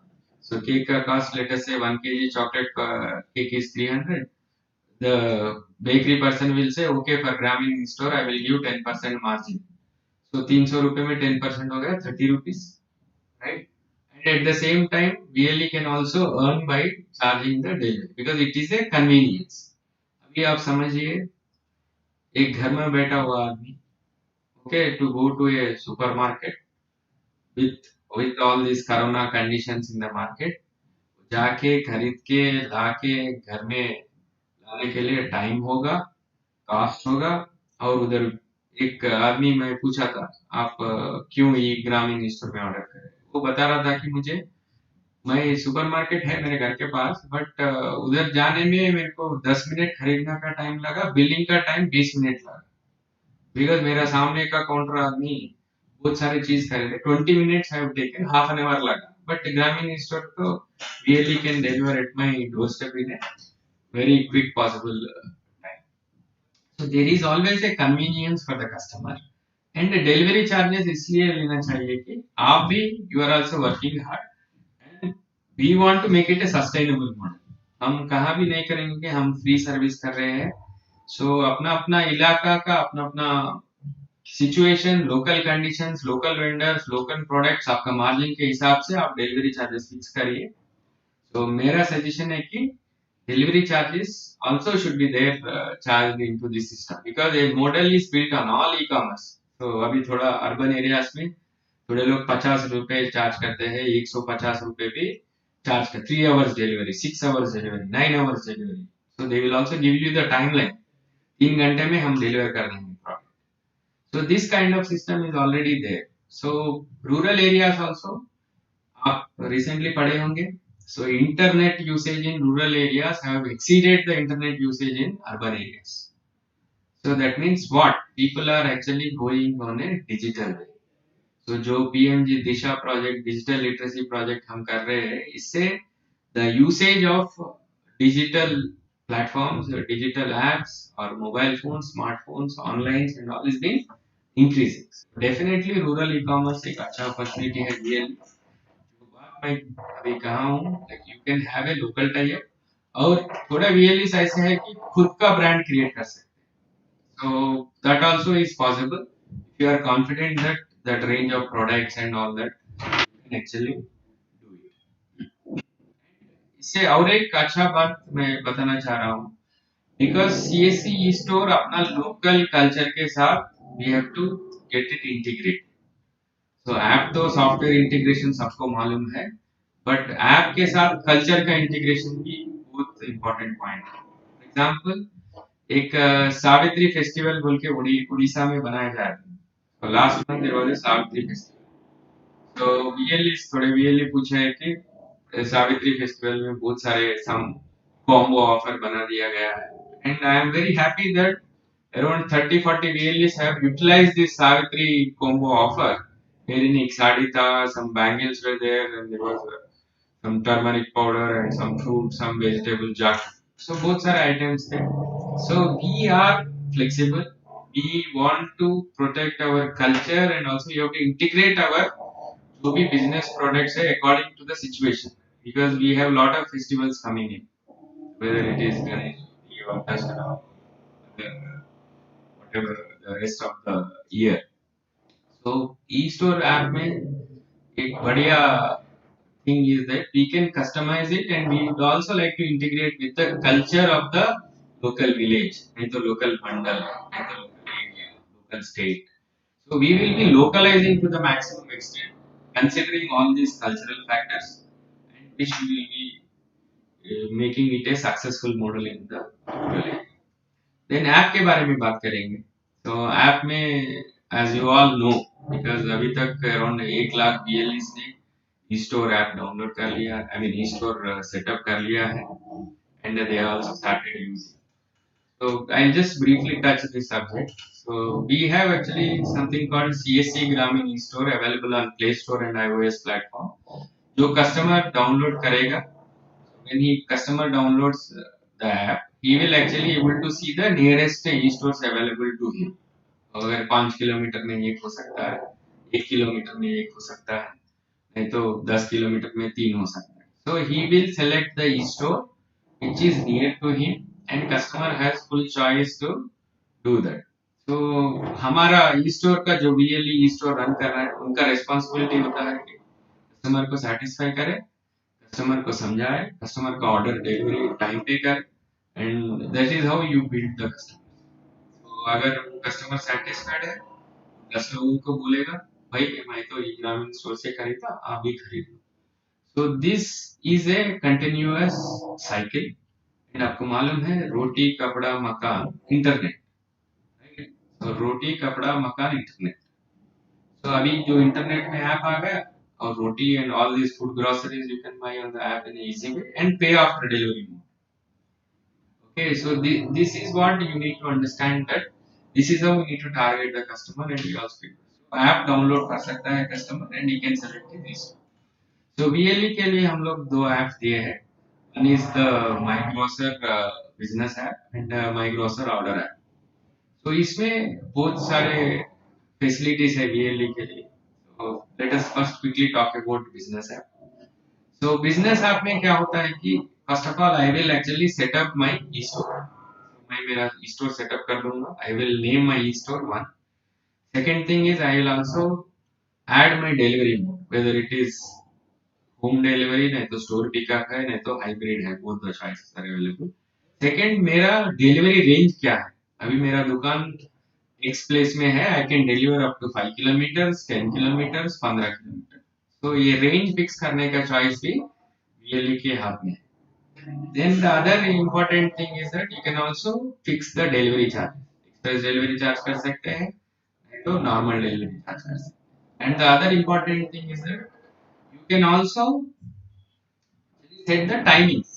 So केक का cost let us say 1 kg chocolate cake is 300. The bakery person will say okay for Grameen store I will give 10% margin. So 300 रुपए में 10% हो गया 30 rupees, right? And at the same time VLE can also earn by charging the delivery because it is a convenience. अभी आप समझिए एक घर में बैठा हुआ आदमी, okay, to go to a supermarket with all these corona conditions in the market, जाके खरीद के लाके घर में लाने के लिए टाइम होगा, कॉस्ट होगा. और उधर एक आदमी मैं पूछा था आप क्यों ये ग्रामीण स्टोर में ऑर्डर करें. वो बता रहा था कि मुझे, मैं सुपरमार्केट है मेरे घर के पास, बट उधर जाने में मेरे को 10 मिनट खरीदने का टाइम लगा, बिलिंग का टाइम 20 मिनट लगा. बिकॉज मेरा सामने का काउंटर आदमी बहुत सारी चीज खरीदे, 20 minutes have taken, half an hour लगा. बट ग्रामीण स्टोर तो really can deliver at my doorstep in A very quick possible time. So there is always a convenience for the customer, and the delivery charges इसलिए लेना चाहिए कि आप भी you are also working hard, and we want to make it a sustainable model. हम कहाँ भी नहीं करेंगे कि हम फ्री सर्विस कर रहे हैं. So अपना अपना इलाका का अपना अपना situation, local conditions, local vendors, local products, आपका मार्जिन के हिसाब से आप डिलीवरी चार्जेस फिक्स करिए. तो मेरा सजेशन है कि delivery charges also should be there charged into this system because a model is built on all e-commerce. So अभी थोड़ा urban areas में थोड़े लोग 50 रुपए चार्ज करते हैं, 150 रुपए भी चार्ज करते. 3 hours delivery, 6 hours delivery, 9 hours delivery. So they will also give you the timeline. 3 घंटे में हम डिलीवर कर देंगे product. So this kind of system is already there. So rural areas also, आप recently पढ़े होंगे. So internet usage in rural areas have exceeded the internet usage in urban areas. So that means what? People are actually going on a digital way. So जो PMG दिशा project digital literacy project हम कर रहे हैं, इससे the usage of digital platforms, digital apps or mobile phones, smartphones, online and all is being increasing. Definitely rural e-commerce एक अच्छा opportunity है real. जो बात मैं अभी कहा हूँ, like you can have a local tie-up और थोड़ा VLE ऐसे है कि खुद का ब्रांड क्रिएट कर सकते हैं. So that also is possible if you are confident that that range of products and all that you can actually do it. इससे और एक अच्छा बात मैं बताना चाह रहा हूँ, because CSC स्टोर अपना लोकल कल्चर के साथ we have to get it integrated. So app तो सॉफ्टवेयर इंटीग्रेशन सबको मालूम है, बट ऐप के साथ कल्चर का इंटीग्रेशन भी बहुत इंपॉर्टेंट पॉइंट है. फॉर एग्जाम्पल एक सावित्री फेस्टिवल बोल के उड़ीसा में बनाया जा रहा है. तो last month there was a Savitri festival. तो थोड़े VLE पूछे है कि सावित्री फेस्टिवल में बहुत सारे सम कॉम्बो ऑफर बना दिया गया है, and I am very happy that around 30-40 VLEs have utilized this Savitri combo offer. Wherein एक साड़ी था, some bangles were there, and there was some turmeric powder and some fruit, some vegetable jar. So both are items there. So we are flexible. We want to protect our culture and also we have to integrate our जो भी business products है according to the situation, because we have lot of festivals coming in, whether it is Ganesh or Dasara, whatever the rest of the year. So e-store app में एक बढ़िया thing is that we can customize it and we would also like to integrate with the culture of the local village, नहीं तो local bundle, नहीं तो local area, local state. So we will be localizing to the maximum extent, considering all these cultural factors, and which we will be making it a successful model in the rural area. Then app के बारे में बात करेंगे. तो app में as you all know, because अभी तक around 1 lakh VLEs ने e-store ऐप डाउनलोड कर लिया, I mean e-store सेटअप कर लिया है, and they also started using. So I'll just briefly touch this subject. So we have actually something called CSC Gramin e-store available on Play Store and iOS platform. जो customer download करेगा, when he customer downloads the app, he will actually able to see the nearest e-stores available to him. अगर 5 kilometre में एक हो सकता है, 1 kilometre में एक हो सकता है, नहीं तो 10 किलोमीटर में 3 हो सकता है. So he will select the e-store which is near to him and customer has full choice to do that. So हमारा e-store का जो VLE e-store रन कर रहा है, उनका रिस्पांसिबिलिटी होता है कि कस्टमर को सेटिस्फाई करे, कस्टमर को समझाए, कस्टमर का ऑर्डर डिलीवरी टाइम पे करे, and that is how you build the customer. तो अगर कस्टमर सेटिस्फाइड है, 10 लोगों को बोलेगा भाई मैं तो ई ग्रामीण स्टोर से खरीदा, आप भी खरीद लो. So this is a continuous cycle. And आपको मालूम है रोटी कपड़ा मकान इंटरनेट, तो रोटी कपड़ा मकान इंटरनेट. तो अभी जो इंटरनेट में ऐप आ गया, और roti and all this food groceries you can buy on the app in easy way and pay after delivery. Okay, so this is what you need to understand, that this is how we need to target the customer and we also people. So app download कर सकता है customer and he can select this. So VLE के लिए हम लोग 2 apps दिए हैं. One is the My Grocer business app and My Grocer order app. So इसमें बहुत सारे facilities है VLE के लिए. So let us first quickly talk about business app. So business app में क्या होता है कि first of all I will actually set up my e-store. So मैं मेरा e-store setup कर लूँगा. I will name my e-store one. Second thing is I will also add my delivery mode, whether it is home delivery, नहीं तो store pickup है, नहीं तो hybrid है, both the choices are available. Second, मेरा delivery range क्या है? अभी मेरा दुकान X place में है, I can deliver up to 5 kilometers, 10 kilometers, 15 kilometers. So ये range fix करने का choice भी VLE के हाथ में है. Then the other important thing is that you can also fix the delivery charge. Express delivery charge कर सकते हैं, तो नॉर्मल डेली रिचार्ज कर सकते। And the other important thing is that you can also set the timings.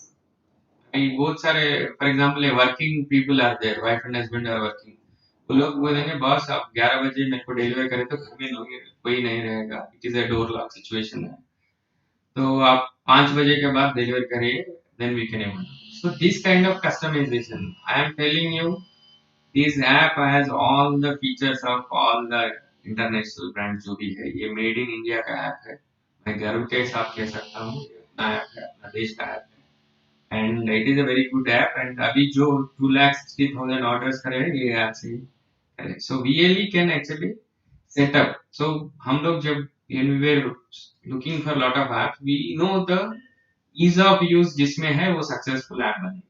बहुत सारे for example working people are there, wife and husband are working, वो लोग बोलेंगे बॉस आप 11 बजे मेरे को डिलीवर करें तो घर में कोई नहीं रहेगा, it is a door lock situation है, तो आप 5 बजे के बाद डिलीवर करिए, then we can able. So this kind of customization I am telling you, this app has all the features of all the international brand जो भी है। ये मेड इन इंडिया का ऐप है, मैं गर्व के साथ कह सकता हूँ, ये अपना ऐप है, अपना देश का ऐप है, and it is a very good app. And अभी जो 2,60,000 ऑर्डर्स करे हैं ये ऐप से ही करे। सो वीएलई कैन एक्चुअली सेटअप। सो हम लोग जब when we were looking for lot of apps, we know the ease of use जिसमें है वो successful app बने।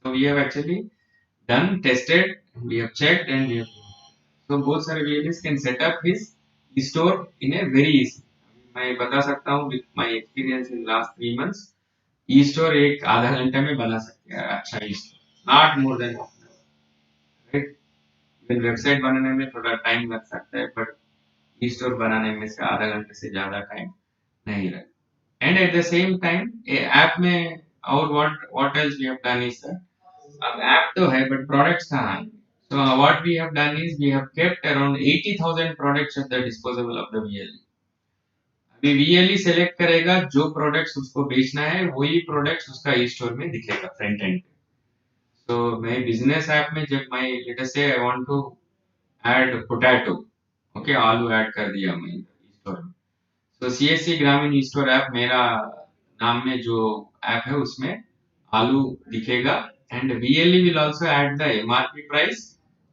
So we have actually done, tested, we have checked and we have, so बहुत सारे VLEs can set up his store in a very easy। मैं बता सकता हूँ with my experience in last 3 months, e-store एक आधा घंटे में बना सकते हैं अच्छा e-store, not more than half an hour, right? Even website बनाने में थोड़ा टाइम लग सकता है, but e-store बनाने में से आधा घंटे से ज्यादा टाइम नहीं लगता। And at the same time app में और what else we have done is that अब ऐप तो है बट प्रोडक्ट्स कहाँ हैं? So what we have done is we have kept around 80,000 products at the disposable of the VLE. अभी VLE select करेगा जो प्रोडक्ट्स उसको बेचना है, वही प्रोडक्ट्स उसका ई स्टोर में दिखेगा फ्रंट एंड पे। सो मैं बिजनेस ऐप में जब मैं let us say I want to add potato, okay आलू ऐड कर दिया मैं ई स्टोर में, तो CSC Grameen e store app मेरा नाम में जो ऐप है उसमें आलू दिखेगा, and VLE will also add the MRP price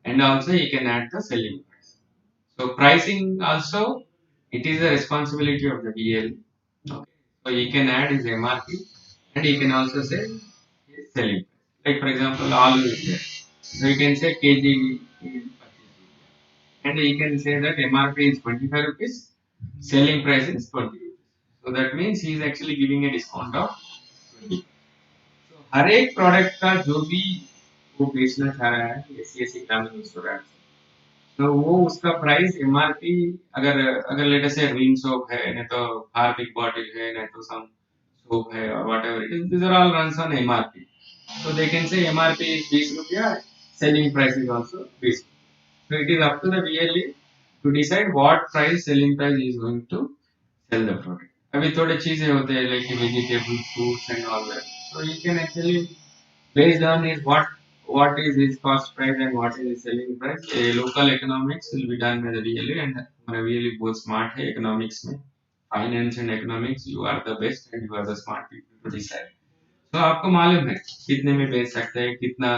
and also he can add the selling price. So pricing also it is the responsibility of the VLE, okay, so he can add his MRP and he can also say his selling price. Like for example aloo is there, so he can say kg is 25 and he can say that MRP is 25 rupees, selling price is 20 rupees, so that means he is actually giving a discount of 20। so हर एक product का जो भी वो बेचना चाह रहा है CSC ग्रामीण स्टोर ऐप, तो वो उसका प्राइस एमआरपी, अगर अगर लेटेस्ट से रिन सोप है, नहीं तो हार्पिक बॉटल है, नहीं तो सम सोप है और whatever it is, this are all runs on MRP, so they can say MRP is 20 rupiah, selling price is also 20। so it is up to the VLE to decide what price selling price is going to sell the product। अभी थोड़े चीजें होते हैं like vegetables, fruits and all that, so you can actually based on his what is his cost price and what is his selling price, a local economics will be done by the VLE, and हमारा VLE बहुत smart है economics में, finance and economics, you are the best and you are the smart people to decide। तो आपको मालूम है कितने में बेच सकते हैं, कितना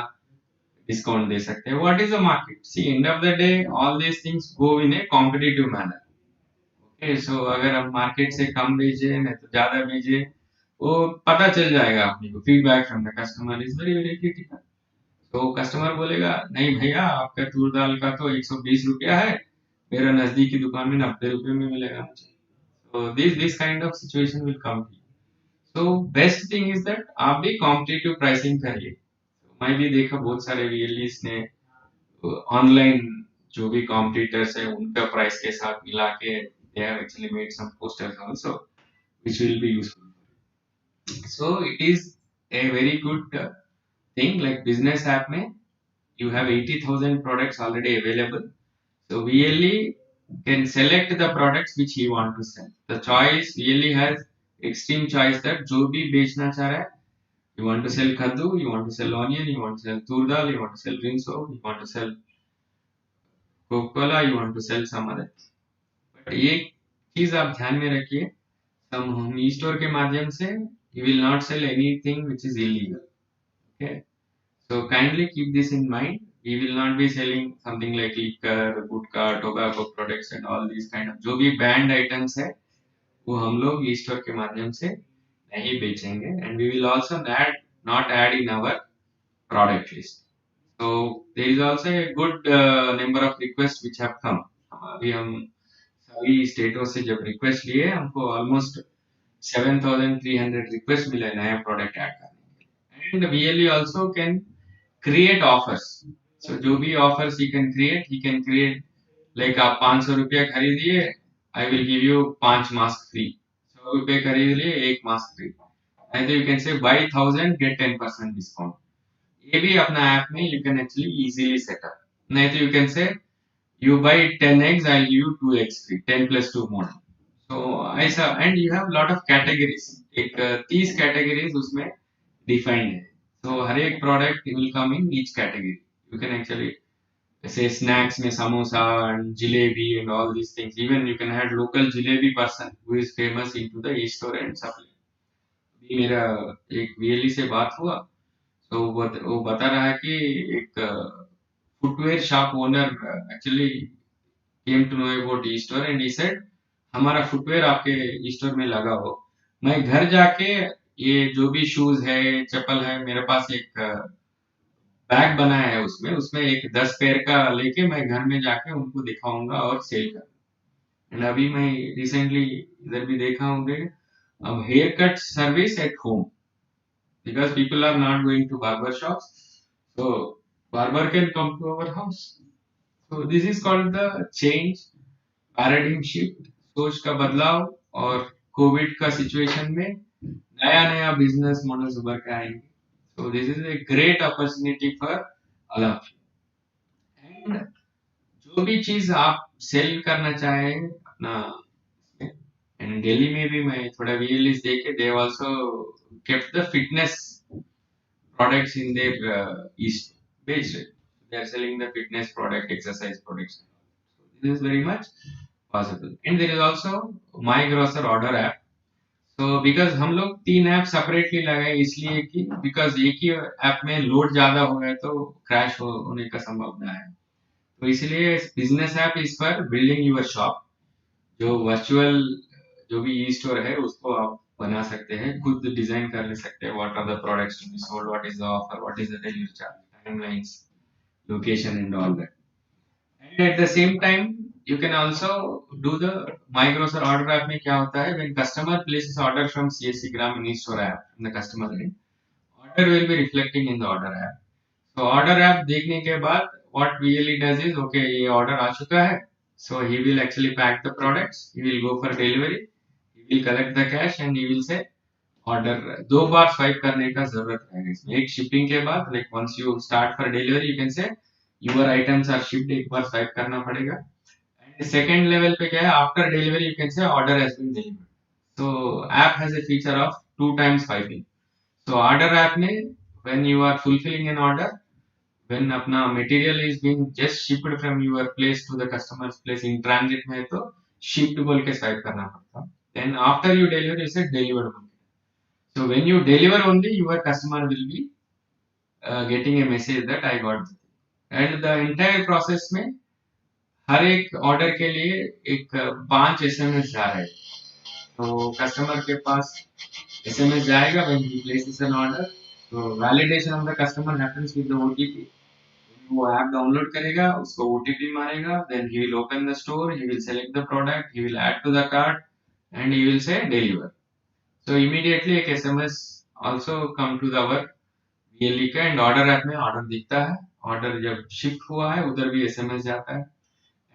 डिस्काउंट दे सकते हैं, what is the market. See end of the day all these things go in a competitive manner, okay. So अगर हम मार्केट से कम बेचे नहीं तो ज्यादा बेचे, वो पता चल जाएगा अपने को, feedback from the customer is very very critical. तो कस्टमर बोलेगा नहीं भैया आपका तूर दाल का तो 120 रुपया है, मेरा नजदीकी दुकान में 90 रुपये में मिलेगा मुझे। so this kind of situation will come to you। so best thing is that आप भी कॉम्पिटिटिव प्राइसिंग करिए। मैं भी देखा बहुत सारे वीएलईस ने ऑनलाइन जो भी कॉम्पिटिटर्स है उनका प्राइस के साथ मिला के they have actually made some posters also which will be useful। so it is a very good thing, like business app में you have 80,000 products already available, so VLE can select the products which he want to sell। the choice VLE has extreme choice that जो भी बेचना चाह रहा है, you want to sell kaddu, you want to sell onion, you want to sell tur dal, you want to sell rinso, you want to sell coca-cola, you want to sell some other। but ये चीज आप ध्यान में रखिए, हम e store के माध्यम से you will not sell anything which is illegal, okay। so kindly keep this in mind, we will not be selling something like liquor, gutkha, tobacco products and all these kind of जो भी banned items है वो हम लोग e store के माध्यम से नहीं बेचेंगे, and we will also not add in our product list। so there is also a good number of requests which have come। अभी हम सभी स्टेटों से जब रिक्वेस्ट लिए हमको ऑलमोस्ट 7,300 रिक्वेस्ट मिले नया प्रोडक्ट ऐड करने के, and VLE also can create offers। so जो भी offers he can create like आप 500 रुपया खरीदिए, I will give you 5 mask free. 100 रुपये खरीद लिए, 1 मास्क फ्री। नहीं तो you can say buy 1000 get 10% discount. ये भी अपना ऐप में you can actually easily setup. नहीं तो you can say you buy 10 eggs, I'll give you 2 eggs free, 10 plus 2 more. So ऐसा, and you have lot of categories, एक 30 categories उसमें defined है। so हर एक product will come in each category। you can actually say snacks में samosa and jalebi and all these things, even you can add local jalebi person who is famous into the e-store and supply। अभी मेरा एक VLE से बात हुआ, तो वो बता रहा है कि एक footwear shop owner actually came to know about e-store and he said हमारा फुटवेयर आपके e-store में लगा हो, मैं घर जाके ये जो भी शूज है, चप्पल है, मेरे पास एक बैग बनाया है, उसमें उसमें एक 10 पैर का लेके मैं घर में जाके उनको दिखाऊंगा और सेल कर। एंड अभी मैं रिसेंटली इधर भी देखा होंगे, अब hair cut service at home, because people are not going to barber shops, so barber can come to our house। so this is called the change, paradigm shift, सोच का बदलाव। और कोविड का सिचुएशन में नया नया बिजनेस मॉडल्स उभर के आएंगे। सो this is a great opportunity for all of you. And जो भी चीज आप सेल करना चाहें अपना, एंड दिल्ली में भी मैं थोड़ा वीएलईस देखे, they also kept the fitness products in their east based, they are selling the fitness product, exercise products। so this is very much possible। and there is also my grocer order app। so because हम लोग 3 app separately लगाए, इसलिए कि because एक ही app में load ज्यादा हो गया तो क्रैश होने का संभावना है। तो इसलिए बिजनेस ऐप इस पर बिल्डिंग यूर शॉप, जो वर्चुअल जो भी ई स्टोर है उसको आप बना सकते हैं, खुद डिजाइन कर ले सकते हैं, what are the products to be sold, what is the offer, what is the delivery charge, timelines, location and all that. And at the same time you can also do the my grocer order app में क्या होता है, when customer places order from CSC Gram in e-store app in the customer lane, order will be reflecting in the order app। so order app देखने के बाद what really does is, okay ये order आ चुका है, so he will actually pack the products, he will go for delivery, he will collect the cash and he will say order। 2 bar swipe करने का जरूरत है इसमें, एक शिपिंग के बाद, like once you start for delivery you can say your items are shipped, एक बार swipe करना पड़ेगा। सेकेंड लेवल पे क्या है, after delivery you can say order has been delivered. So app has a feature of 2 times swiping. So order app में when you are fulfilling an order, when अपना material is being just shipped from your place to the customers place in transit में, तो shipped बोल के swipe करना पड़ता। Then after you deliver is delivered बोल के। So when you deliver only your customer will be getting a message that I got. And the entire process में हर एक ऑर्डर के लिए एक 5 एसएमएस जा रहे हैं, तो कस्टमर के पास एसएमएस जाएगा when he places an order. तो validation of the customer happens with the OTP. वो ऐप डाउनलोड करेगा, उसको ओटीपी मारेगा, then he will open the store, he will select the product, he will add to the cart and he will say deliver. So immediately एक SMS also come to the our VLE का, and order app में order दिखता है, order जब shift हुआ है उधर भी एसएमएस जाता है,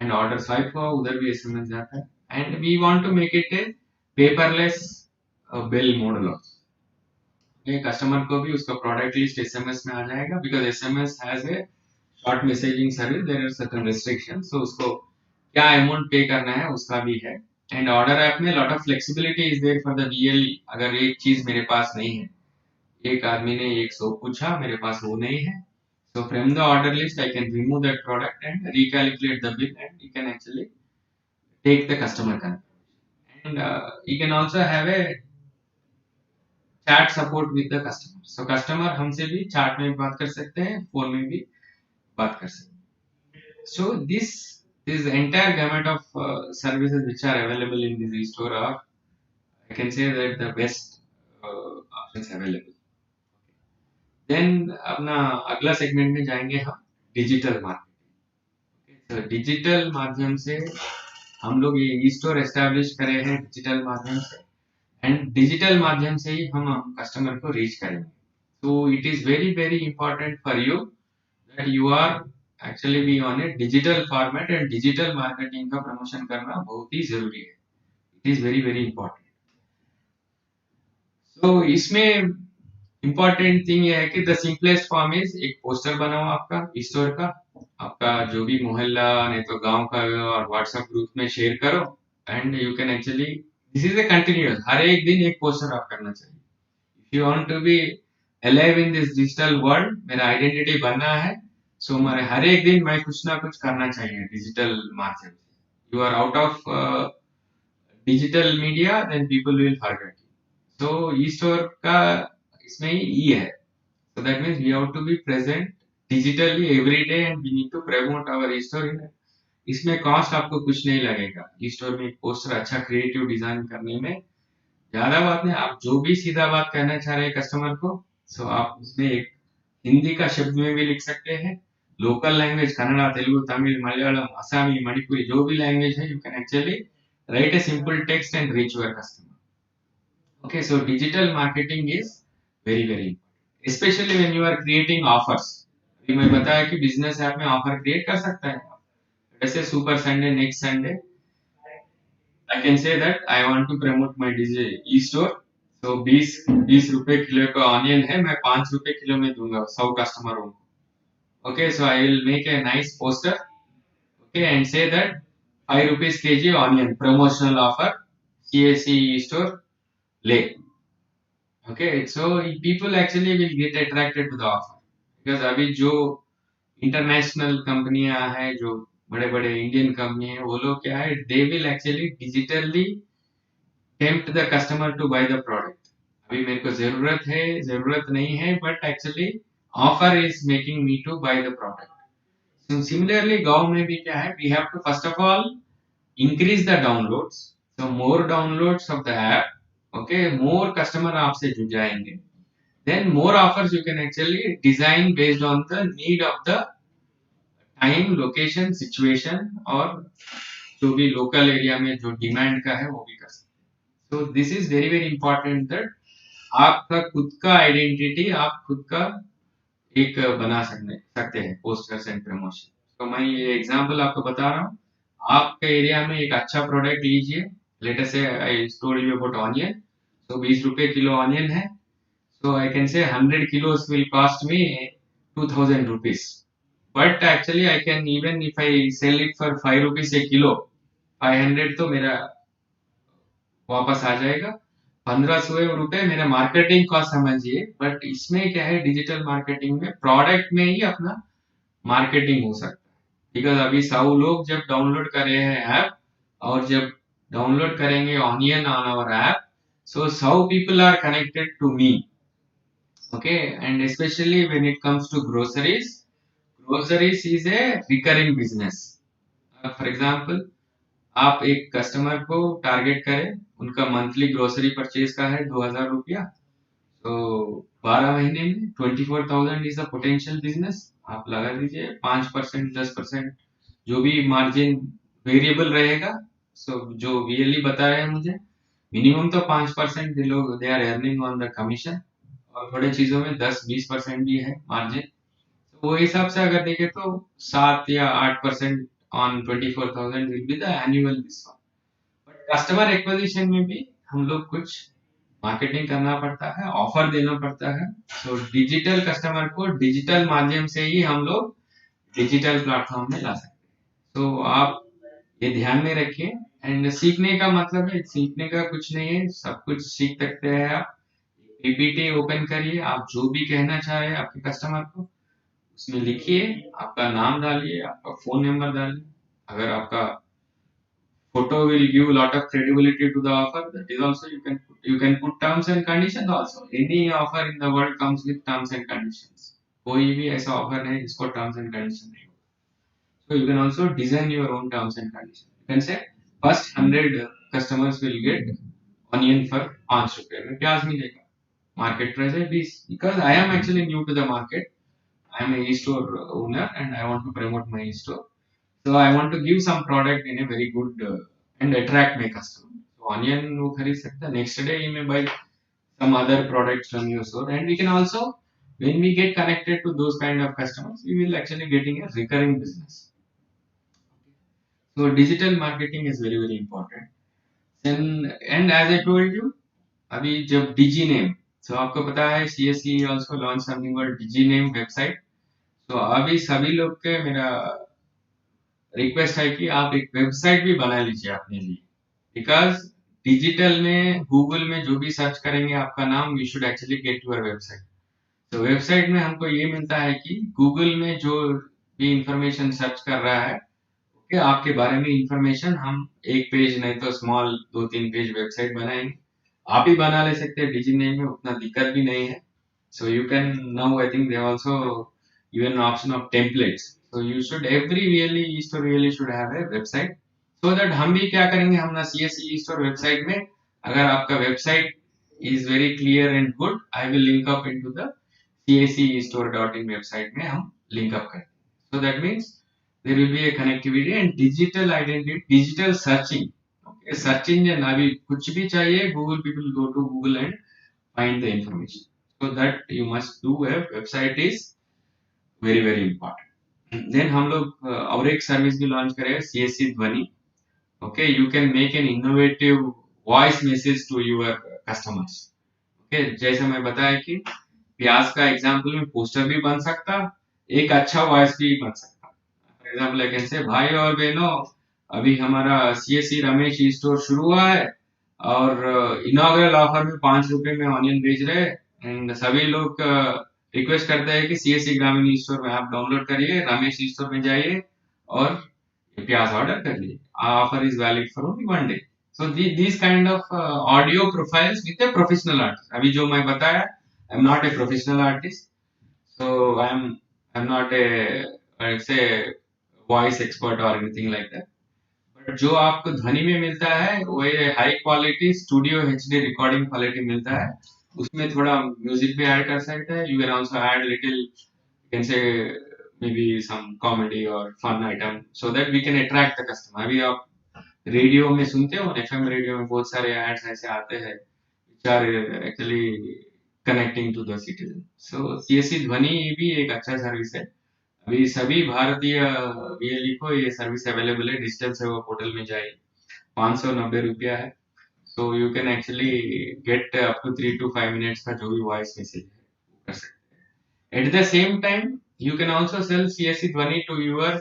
एंड ऑर्डर स्वाइप हुआ उधर भी एसएमएस जाता है। And we want to make it a paperless bill model. Customer को भी उसका प्रोडक्ट लिस्ट एसएमएस में आ जाएगा, because SMS has a short messaging service, there are certain restrictions, so उसको क्या अमाउंट पे करना है उसका भी है। एंड ऑर्डर ऐप में lot of flexibility is there for the VLE. अगर एक चीज मेरे पास नहीं है, एक आदमी ने एक सोप पूछा, मेरे पास वो नहीं है, so from the order list I can remove that product and recalculate the bill, and you can actually take the customer confirmation। and you can also have a chat support with the customer। so customer हमसे भी chat में भी बात कर सकते हैं, phone में भी बात कर सकते हैं। so this entire gamut of services which are available in this e-store are, I can say that the best options available। Then अपना अगला सेगमेंट में जाएंगे हम, डिजिटल मार्केटिंग। तो डिजिटल माध्यम से हम लोग ये ई स्टोर एस्टैब्लिश करे हैं डिजिटल माध्यम से, एंड डिजिटल माध्यम से ही हम कस्टमर को रीच करेंगे। तो it is very very important for you that you are actually be on a digital format and digital marketing का प्रमोशन करना बहुत ही जरूरी है. It is very very important. तो इसमें इम्पोर्टेंट थिंग ये है कि द सिंपलेस्ट फॉर्म इज एक पोस्टर बनाओ आपका स्टोर का, आपका जो भी मोहल्ला नहीं तो गांव का और व्हाट्सएप ग्रुप में शेयर करो and you can actually this is a continuous. हर एक दिन एक पोस्टर आप करना चाहिए. If you want to be alive in this digital world, मेरा आइडेंटिटी बनना है, सो मेरे हर एक दिन मैं कुछ ना कुछ करना चाहिए डिजिटल माध्यम से. You are out of digital media then people will forget you. तो ई स्टोर का इसमें ही ई है. So that means we have to be present digitally every day and we need to promote our e-store in it. इसमें cost आपको कुछ नहीं लगेगा. ई-स्टोर में एक पोस्टर अच्छा क्रिएटिव डिजाइन करने में ज्यादा बात नहीं. आप जो भी सीधा बात कहना चाह रहे हैं कस्टमर को, सो आप उसमें एक हिंदी का शब्द में भी लिख सकते हैं. लोकल लैंग्वेज कन्नड़ा, तेलुगु, तमिल, मलयालम, असमी, मणिपुरी जो भी लैंग्वेज है, you can actually right a simple text and reach your customer. Okay, so digital marketing is very very important, especially when you are creating offers. अभी मैं बताया कि बिजनेस ऐप में ऑफर क्रिएट कर सकता है. जैसे super Sunday, next Sunday, I can say that I want to promote my e store. तो 20 रुपए किलो का ऑनियन है, मैं 5 रुपए किलो में दूंगा 100 कस्टमरों को. Okay, so I will make a nice poster, okay, and say that 5 rupees kg onion promotional offer, CAC store ले. Okay, so people actually will get attracted to the offer because अभी जो international कंपनियां हैं, जो बड़े बड़े Indian company है, वो लोग क्या है, they will actually digitally tempt the customer to buy the product. अभी मेरे को जरूरत है, जरूरत नहीं है, but actually offer is making me to buy the product. So similarly, गांव में भी क्या है, we have to first of all increase the downloads. So more downloads of the app, okay, more customer आपसे जुड़ जाएंगे. Then more offers you can actually design based on the need of the time, location, situation और जो भी local area में जो demand का है वो भी कर सकते हैं. So this is very very important that आपका खुद का identity आप खुद का एक बना सकते हैं पोस्टर्स एंड प्रमोशन. तो मैं ये एग्जांपल आपको बता रहा हूँ. आपके एरिया में एक अच्छा प्रोडक्ट लीजिए. Late us say I told you about onion. तो 20 रुपए किलो ऑनियन है. So I can say 100 kilos will cost me 2000 rupees. But actually I can, even if I sell it for 5 rupees a kilo, 500 तो मेरा वापस आ जाएगा. 1500 रुपए मेरा marketing cost समझिए. बट इसमें क्या है, डिजिटल मार्केटिंग में प्रोडक्ट में ही अपना मार्केटिंग हो सकता है. बिकॉज अभी 100 लोग जब डाउनलोड कर रहे हैं ऐप, और जब डाउनलोड करेंगे onion on our app, so 100 people are connected to me. Okay, and especially when it comes to groceries is a recurring business. For example, आप एक कस्टमर को टारगेट करें, उनका मंथली ग्रोसरी परचेज का है 2000 रुपया. तो 12 महीने में 24,000 इज द पोटेंशियल बिजनेस. आप लगा दीजिए 5%, 10% जो भी मार्जिन वेरिएबल रहेगा. सो जो वीएलई बता रहे हैं मुझे, मिनिमम तो 5% लोग they are earning on the commission, और बड़े चीजों में 10-20% भी है मार्जिन. तो वो हिसाब से अगर देखें तो 7 या 8% on 24,000 will be the annual discount. But customer acquisition में भी हम लोग कुछ मार्केटिंग करना पड़ता है, ऑफर देना पड़ता है. तो डिजिटल कस्टमर को डिजिटल माध्यम से ही हम लोग डिजिटल प्लेटफॉर्म में ला सकते हैं. तो आप ये ध्यान में रखिए. एंड सीखने का मतलब है, सीखने का कुछ नहीं है, सब कुछ सीख सकते हैं आप. पीपीटी ओपन करिए, आप जो भी कहना चाह रहे हैं आपके कस्टमर को उसमें लिखिए, आपका नाम डालिए, आपका फोन नंबर डालिए. अगर आपका photo will give a lot of credibility to the offer, that is also you can put terms and conditions also. Any offer in the world comes with terms and conditions. कोई भी ऐसा offer नहीं जिसको terms and condition नहीं. So you can also design your own terms and conditions. You can say first 100 customers will get onion for 5 रुपए में प्याज मिलेगा. Market price है 20. Because I am actually new to the market, I am a e-store owner and I want to promote my e-store. So I want to give some product in a very good and attract my customer. So onion वो खरीद सकता है. Next day he may buy some other products from your store, and we can also When we get connected to those kind of customers, we will actually getting a recurring business. So digital marketing is very very important. And as I told you, अभी जब डिजी name, तो आपको पता है CSC also launch something called Digi Name website. तो अभी सभी लोग के मेरा रिक्वेस्ट है कि आप एक वेबसाइट भी बना लीजिए अपने लिए, बिकॉज डिजिटल में गूगल में जो भी सर्च करेंगे आपका नाम, you should actually get your website. तो वेबसाइट में हमको ये मिलता है कि गूगल में जो भी इंफॉर्मेशन सर्च कर रहा है कि आपके बारे में इंफॉर्मेशन हम एक पेज नहीं तो स्मॉल 2-3 पेज वेबसाइट बनाएंगे. आप ही बना ले सकते हैं डिजी नेम में, उतना दिक्कत भी नहीं है. So you can now, I think they also given an option of templates. So you should every really e-store really should have a website. So that हम भी क्या करेंगे, हम ना CSE e-store वेबसाइट में, अगर आपका website is very clear and good, I will link up into the CSE e-store.in website में हम link up करेंगे. So that means there will be a connectivity and digital identity, digital searching. Okay, search engine अभी कुछ भी चाहिए, Google people go to Google and find the information. So that you must do a website is very very important. Then हम लोग और एक service भी launch करें, CSC ध्वनि. Okay, you can make an innovative voice message to your customers. Okay, जैसे मैं बताया कि प्याज का एग्जाम्पल में पोस्टर भी बन सकता, एक अच्छा वॉइस भी बन सकता. फॉर एग्जाम्पल आई कैन से, भाई और बहनों, अभी हमारा CSC रमेश ई स्टोर शुरू हुआ है और इनॉग्रल ऑफर में 5 रुपए में ऑनियन बेच रहे हैं. एंड सभी लोग रिक्वेस्ट करते हैं कि CSC ग्रामीण ई स्टोर में आप डाउनलोड करिए, रमेश ई स्टोर में जाइए और प्याज ऑर्डर कर लीजिए. Offer is valid for only 1 day. So this kind of audio profiles with a professional artist. अभी जो मैं बताया, I am not a professional artist, so I'm not a, I'd say, voice expert or anything like that. But जो आपको ध्वनि में मिलता है वो ये high quality studio HD recording quality मिलता है. उसमें थोड़ा म्यूजिक भी ऐड कर सकते हैं. You can also add little, you can से maybe some comedy or fun item so that we can attract the customer. अभी आप रेडियो में सुनते हो, FM रेडियो में बहुत सारे एड्स ऐसे आते हैं which are actually connecting to the citizen. So CSC ध्वनि भी एक अच्छा सर्विस है. अभी सभी भारतीय VLE को ये सर्विस अवेलेबल है. डिजिटल सेवा पोर्टल में जाइए, 590 रुपया है. So you can actually get up to 3 to 5 minutes का जो भी वॉइस मैसेज है वो कर सकते हैं. At the same time, you can also sell CSC ध्वनि to your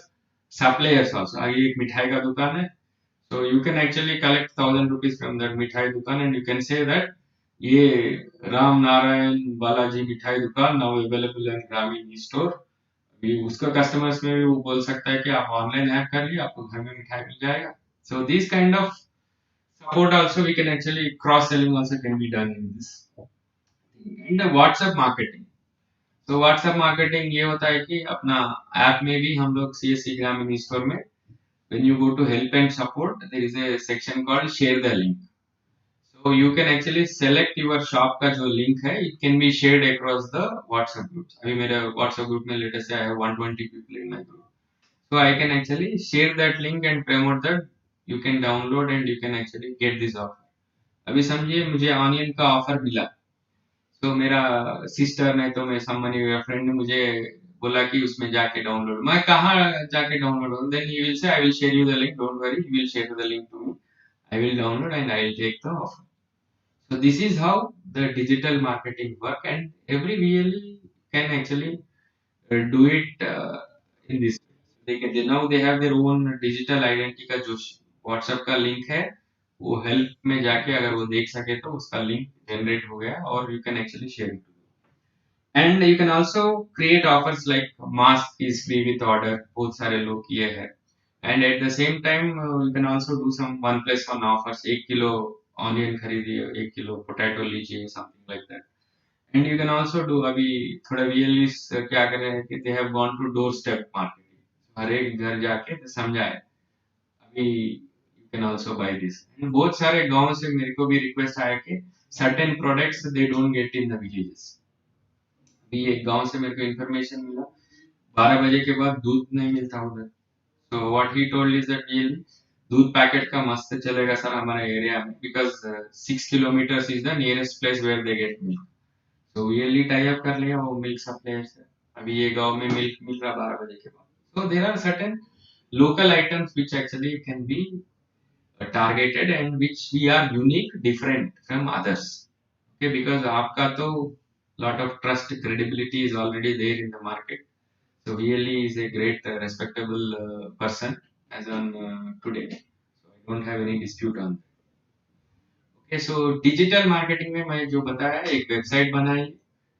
suppliers also. ये एक मिठाई का दुकान है, so you can actually collect 1000 rupees from that मिठाई दुकान and you can say that ये राम नारायण बालाजी मिठाई दुकान नाउ अवेलेबल इन ग्रामीण ई स्टोर. उसका कस्टमर्स में भी वो बोल सकता है कि आप ऑनलाइन ऐड कर लिए, आपको घर में मिठाई मिल जाएगा. So this kind of support also we can actually, cross selling also can be done in this. In the WhatsApp marketing, तो व्हाट्सएप मार्केटिंग ये होता है कि अपना ऐप में भी हम लोग CSC ग्रामीण स्टोर में, when you go to help and support, there is a section called share the link. So you can actually select your shop का जो link है, it can be shared across the WhatsApp groups. अभी मेरे WhatsApp group में latest I have 120 people in my group. So I can actually share that link and promote that. You can download and you can actually get this offer. अभी समझिए मुझे onion का offer मिला, तो मेरा sister ने तो मैं समझी, मेरा फ्रेंड ने मुझे बोला कि उसमें जाके डाउनलोड. मैं कहाँ जाके डाउनलोड करूँ? Then he will say, I will share you the link, don't worry, he will share the link to me, I will download and I will take the offer. So this is how the digital marketing work, and every VLE can actually do it in this. They now they have their own digital identity का जो WhatsApp का link है, वो help में जाके अगर वो देख सके तो उसका लिंक जनरेट हो गया और you can actually share it. And you can also create offers like mask is free with order. बहुत सारे लोग ये है. And at the same time you can also do some 1+1 offers. 1 kilo onion खरीदिए, 1 kilo potato लीजिए, something like that. And you can also do, अभी थोड़ा VLEs क्या कर रहे हैं कि they have gone to doorstep marketing. हर एक घर जाके समझाए. अभी you can also buy this. बहुत सारे गांव से मेरे को भी रिक्वेस्ट आया कि certain products they don't get in the villages. अभी एक गांव से मेरे को इंफॉर्मेशन मिला 12 बजे के बाद दूध नहीं मिलता उधर. So what he told is that really दूध पैकेट का मस्त चलेगा सर हमारे एरिया में, because 6 kilometre is the nearest place where they get milk. तो ईयरली टाई अप कर लिया वो मिल्क सप्लायर से। अभी ये गांव में मिल्क मिल रहा 12 बजे के बाद। So there are certain local items which actually can be targeted and which we are unique, different from others. Okay, because आपका तो lot of trust, credibility is already there in the market. So really is a great respectable person as on today. So I don't have any dispute on that. Okay, so digital marketing में मैं जो बताया एक website बनाइए,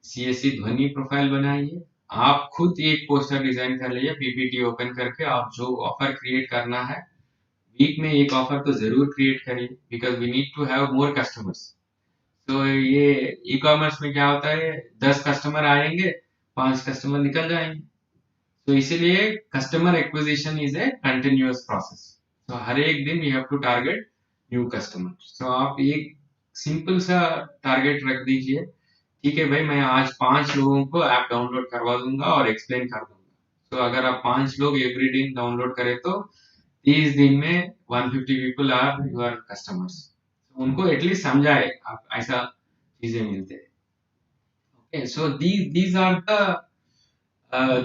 CSC ध्वनि profile बनाइए, आप खुद एक पोस्टर डिजाइन कर लीजिए, PPT ओपन करके आप जो ऑफर क्रिएट करना है वीक में एक ऑफर तो जरूर क्रिएट करिए, because we need to have more customers. तो ये ई कॉमर्स में क्या होता है, 10 कस्टमर आएंगे, 5 कस्टमर निकल जाएंगे। तो इसीलिए customer acquisition is a continuous process. तो हर एक दिन you have to target new customer. तो आप एक सिंपल सा टारगेट रख दीजिए, ठीक है भाई मैं आज 5 लोगों को ऐप डाउनलोड करवा दूंगा और एक्सप्लेन कर दूंगा। तो अगर आप 5 लोग एवरी दिन डाउनलोड करें तो 30 दिन में 150 पीपल आर योर कस्टमर्स। उनको एटलीस्ट समझाए आप, ऐसा चीजें मिलते हैं। Okay, so these are the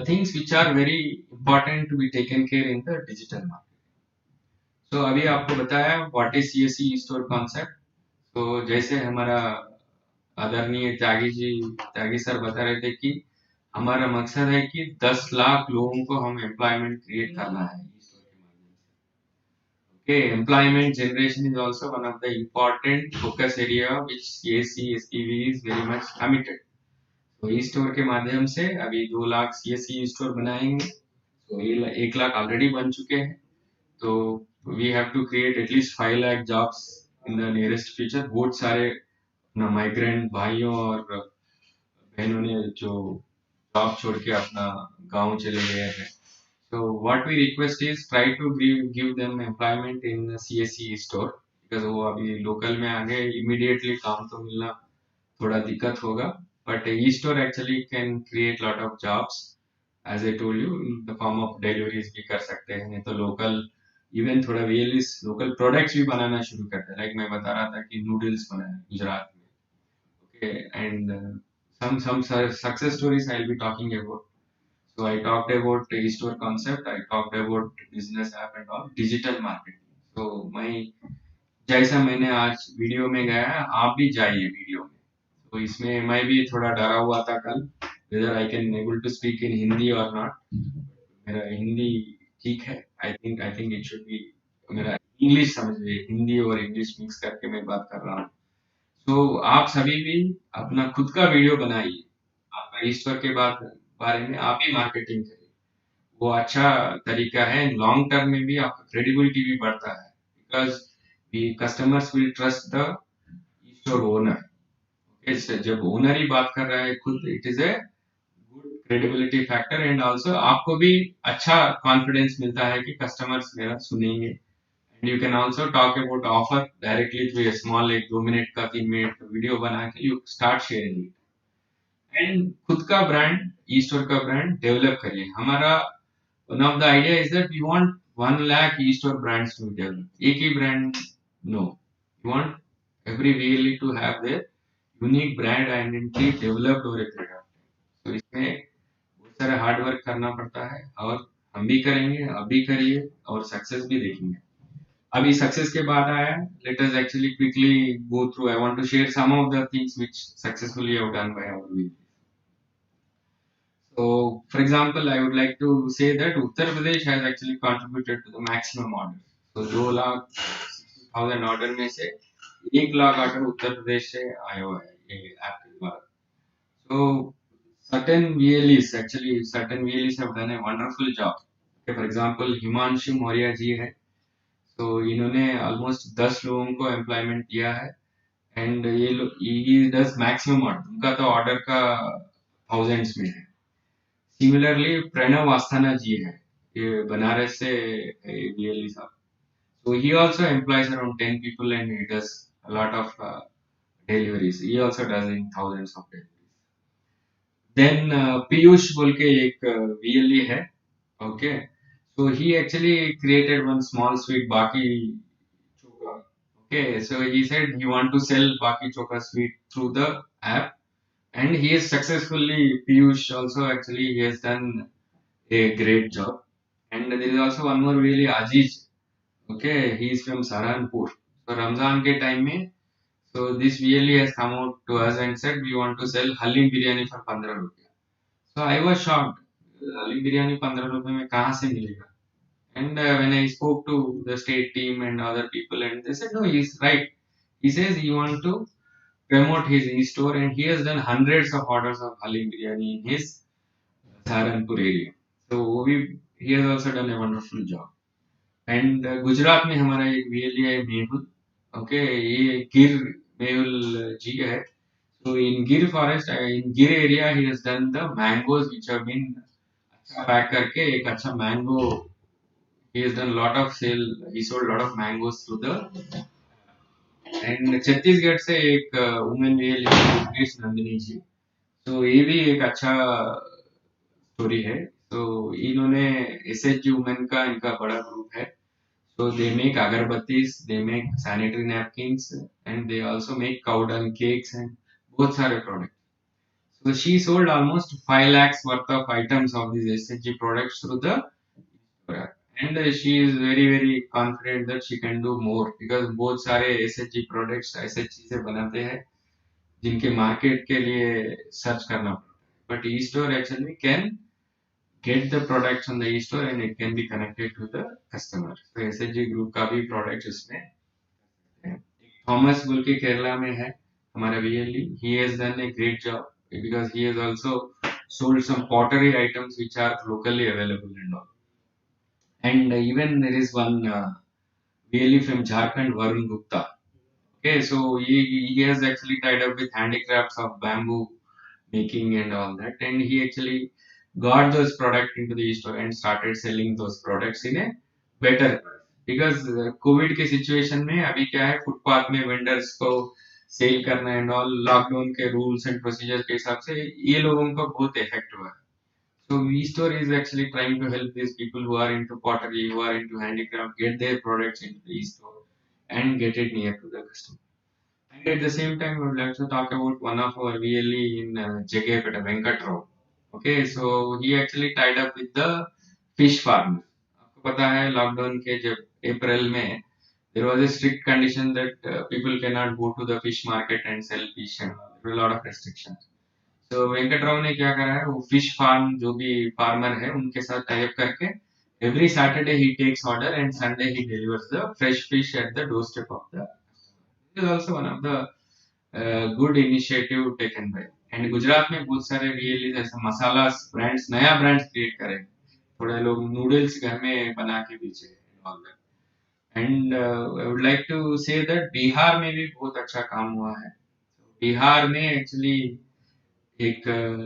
things which are very important to be taken care in the digital market. So अभी आपको बताया what is CSC store concept. तो जैसे हमारा आदरणीय त्यागी सर बता रहे थे कि हमारा मकसद है कि 10 लाख लोगों को हम एम्प्लॉयमेंट क्रिएट करना है स्टोर के माध्यम से। Okay, employment generation is also one of the important focus area which CSC SPV is very much committed. तो ई स्टोर के माध्यम से अभी 2 लाख CSC स्टोर बनाएंगे। तो 1 लाख ऑलरेडी बन चुके हैं। तो we have to create at least 5 lakh jobs in the nearest future. बहुत सारे माइग्रेंट भाइयों और बहनों ने जो जॉब छोड़ के अपना गांव चले गए हैं। So what we request is try to give them employment in CSC store, because वो अभी लोकल में आ गए, immediately काम तो मिलना थोड़ा दिक्कत होगा, but e-store actually can create lot of jobs as I told you in the form of deliveries भी कर सकते हैं, नहीं तो local even थोड़ा VLS local products भी बनाना शुरू करते हैं। like मैं बता रहा था कि noodles बनाया गुजरात में। Okay, and some success stories I'll be talking about. So I talked about e-store concept, I talked about business app and all, digital marketing. So मैं जैसा मैंने आज वीडियो में गया है, आप भी जाइए वीडियो में। तो इसमें मैं भी थोड़ा डरा हुआ था कल, whether I can able to speak in Hindi or not. मेरा हिंदी ठीक है, I think it should be, मेरा इंग्लिश समझिए, हिंदी और इंग्लिश मिक्स करके मैं बात कर रहा हूँ। तो आप सभी भी अपना खुद का वीडियो बनाइए, आपका ईश्वर के बारे में आप ही मार्केटिंग करिए। वो अच्छा तरीका है, लॉन्ग टर्म में भी आपका क्रेडिबिलिटी भी बढ़ता है, because customers will trust the store owner. जब ओनर ही बात कर रहा है खुद, it is a good credibility factor, and also आपको भी अच्छा कॉन्फिडेंस मिलता है कि कस्टमर्स मेरा सुनेंगे। And you can also talk about offer directly through a small एक 2 मिनट का 3 मिनट का वीडियो बना के you start sharing it. And खुद का ब्रांड, ई स्टोर का ब्रांड डेवलप करिए। हमारा one of the idea is that we want 1 lakh e store brands to be developed. एक ही brand no, we want every really to have their unique brand identity developed over a period of time. तो इसमें बहुत सारा hard work करना पड़ता है, और हम भी करेंगे, आप भी करिए, और सक्सेस भी देखेंगे। अभी सक्सेस के बाद आया, let us actually quickly go through. I want to share some of the things which successfully have done by our village. So, for example, I would like to say that Uttar Pradesh has actually contributed to the maximum orders. So, 2,60,000 order में से 1 lakh order Uttar Pradesh से आया हुआ है ये app के द्वारा। So, certain VLEs have done a wonderful job. Okay, for example, Himanshu Maurya ji है, तो इन्होंने ऑलमोस्ट 10 लोगों को एम्प्लॉयमेंट दिया है, एंड ये डज मैक्सिमम ऑर्डर, उनका तो ऑर्डर का थाउजेंड्स में है। सिमिलरली प्रणव आस्थाना जी है, ये बनारस से VLE साहब, so he also employs around 10 people and he does a lot of deliveries. He also does in thousands of deliveries. Then Piyush बोल के एक VLE है, okay. So he actually created one small sweet Baki Choka. Okay, so he said he want to sell Baki Choka sweet through the app. and he is successfully Piyush also actually he has done a great job. And there is also one more really Aziz. Okay, he is from Saranpur. So Ramzan के time में so this really has come out to us and said we want to sell Halim biryani for 15 रुपया. So I was shocked. Halim biryani 15 रुपए में कहाँ से मिलेगा? And when I spoke to the state team and other people, and they said, no, he's right. He says he want to promote his e-store, and he has done hundreds of orders of Halim biryani in his Saharanpur area. So he has also done a wonderful job. And Gujarat में हमारा एक VLE है Mehul. Okay, ये गिर मेहुल जी है. So in Gir forest, in Gir area, he has done the mangoes which have been अच्छा pack करके एक अच्छा mango. He has done lot of sale. He sold lot of mangoes through the and Chhattisgarh से एक women real Yogesh Nandini जी. तो ये भी एक अच्छा स्टोरी है. तो इन्होंने एसएचजी वुमेन का इनका बड़ा ग्रुप है. So they make agarbattis, they make sanitary napkins, and they also make cow dung cakes and बहुत सारे products. So she sold almost 5 lakhs worth of items of these SHG products through the product. And she is very very confident that she can do more because बहुत सारे SHG products SHG से बनाते हैं जिनके market के लिए search करना पड़ता है. But e store actually can get the products on the e-store and it can be connected to the customer. तो SHG ग्रुप का भी प्रोडक्ट इसमें है. थॉमस बोल के केरला में है हमारा VLE. He has done a great job because he has also sold some pottery items which are locally available and all. And even there is one VLE from Jharkhand, Varun Gupta. Okay, so he has actually tied up with handicrafts of bamboo making and all that, and he actually got those products into the store and started selling those products in a better price. Because Covid के situation में अभी क्या है footpath में vendors को cell करना and all lockdown के rules and procedure के हिसाब से ये लोगों को बहुत इफेक्ट हुआ है. So V-Store is actually trying to help these people who are into pottery, who are into handicraft, get their products into the e-store and get it near to the customer. And at the same time, I would like to talk about one of our VLE in Jagepeta, Venkat Rao. Okay, so he actually tied up with the fish farmer. आपको पता है lockdown के जब अप्रैल में there was a strict condition that people cannot go to the fish market and sell fish and there were a lot of restrictions. तो वेंकट राव ने क्या करा है वो फिश फार्म जो भी फार्मर है उनके साथ टाइप करके every Saturday he takes order and Sunday he delivers the fresh fish at the doorstep of the. It is also one of the good initiative taken by. And Gujarat में बहुत सारे really ऐसे मसाला brands नया brands create करे. थोड़े लोग noodles घर में बना के बेचे all that. And I would like to say that Bihar में भी बहुत अच्छा काम हुआ है. बिहार में एक्चुअली एक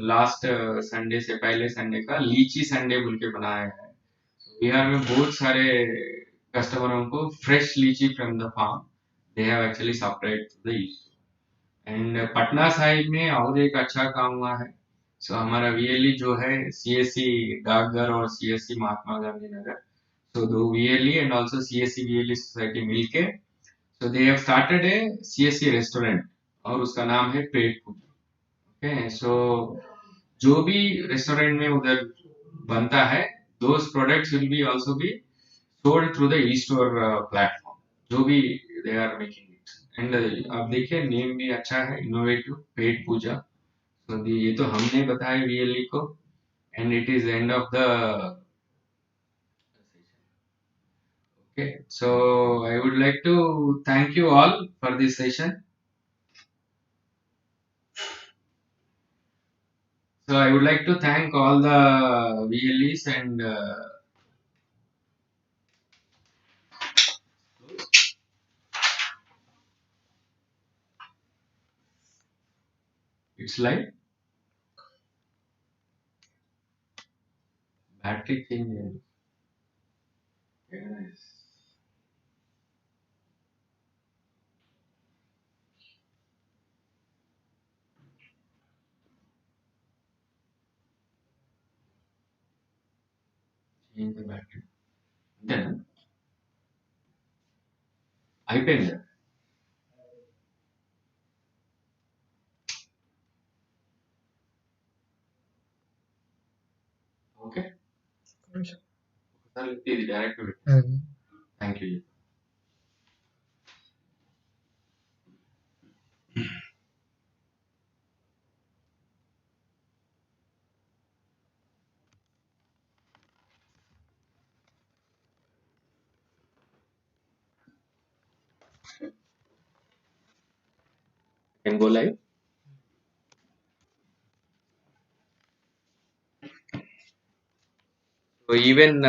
लास्ट संडे से पहले संडे का लीची संडे बोल के बनाया है. बिहार में बहुत सारे कस्टमरों को fresh litchi from the farm they have actually supplied to the east. And Patna side में और एक अच्छा काम हुआ है. सो हमारा VLE जो है CSC डाकघर और CSC महात्मा गांधी नगर. सो दो VLE and also CSC VLE society मिलके so they have started a CSC restaurant और उसका नाम है पेट पूजा. ओके, सो जो भी रेस्टोरेंट में उधर बनता है those products will be also be sold through the e-store platform जो भी they are making it. And आप देखिए नेम भी अच्छा है इनोवेटिव पेट पूजा. तो ये तो हमने बताया VLE को and it is end of the. Okay, so I would like to thank you all for this session. So I would like to thank all the VLEs and it's like battery change. Yes. Change the battery. Then అయిపోయింది. ఇది direct thank you can go live. So even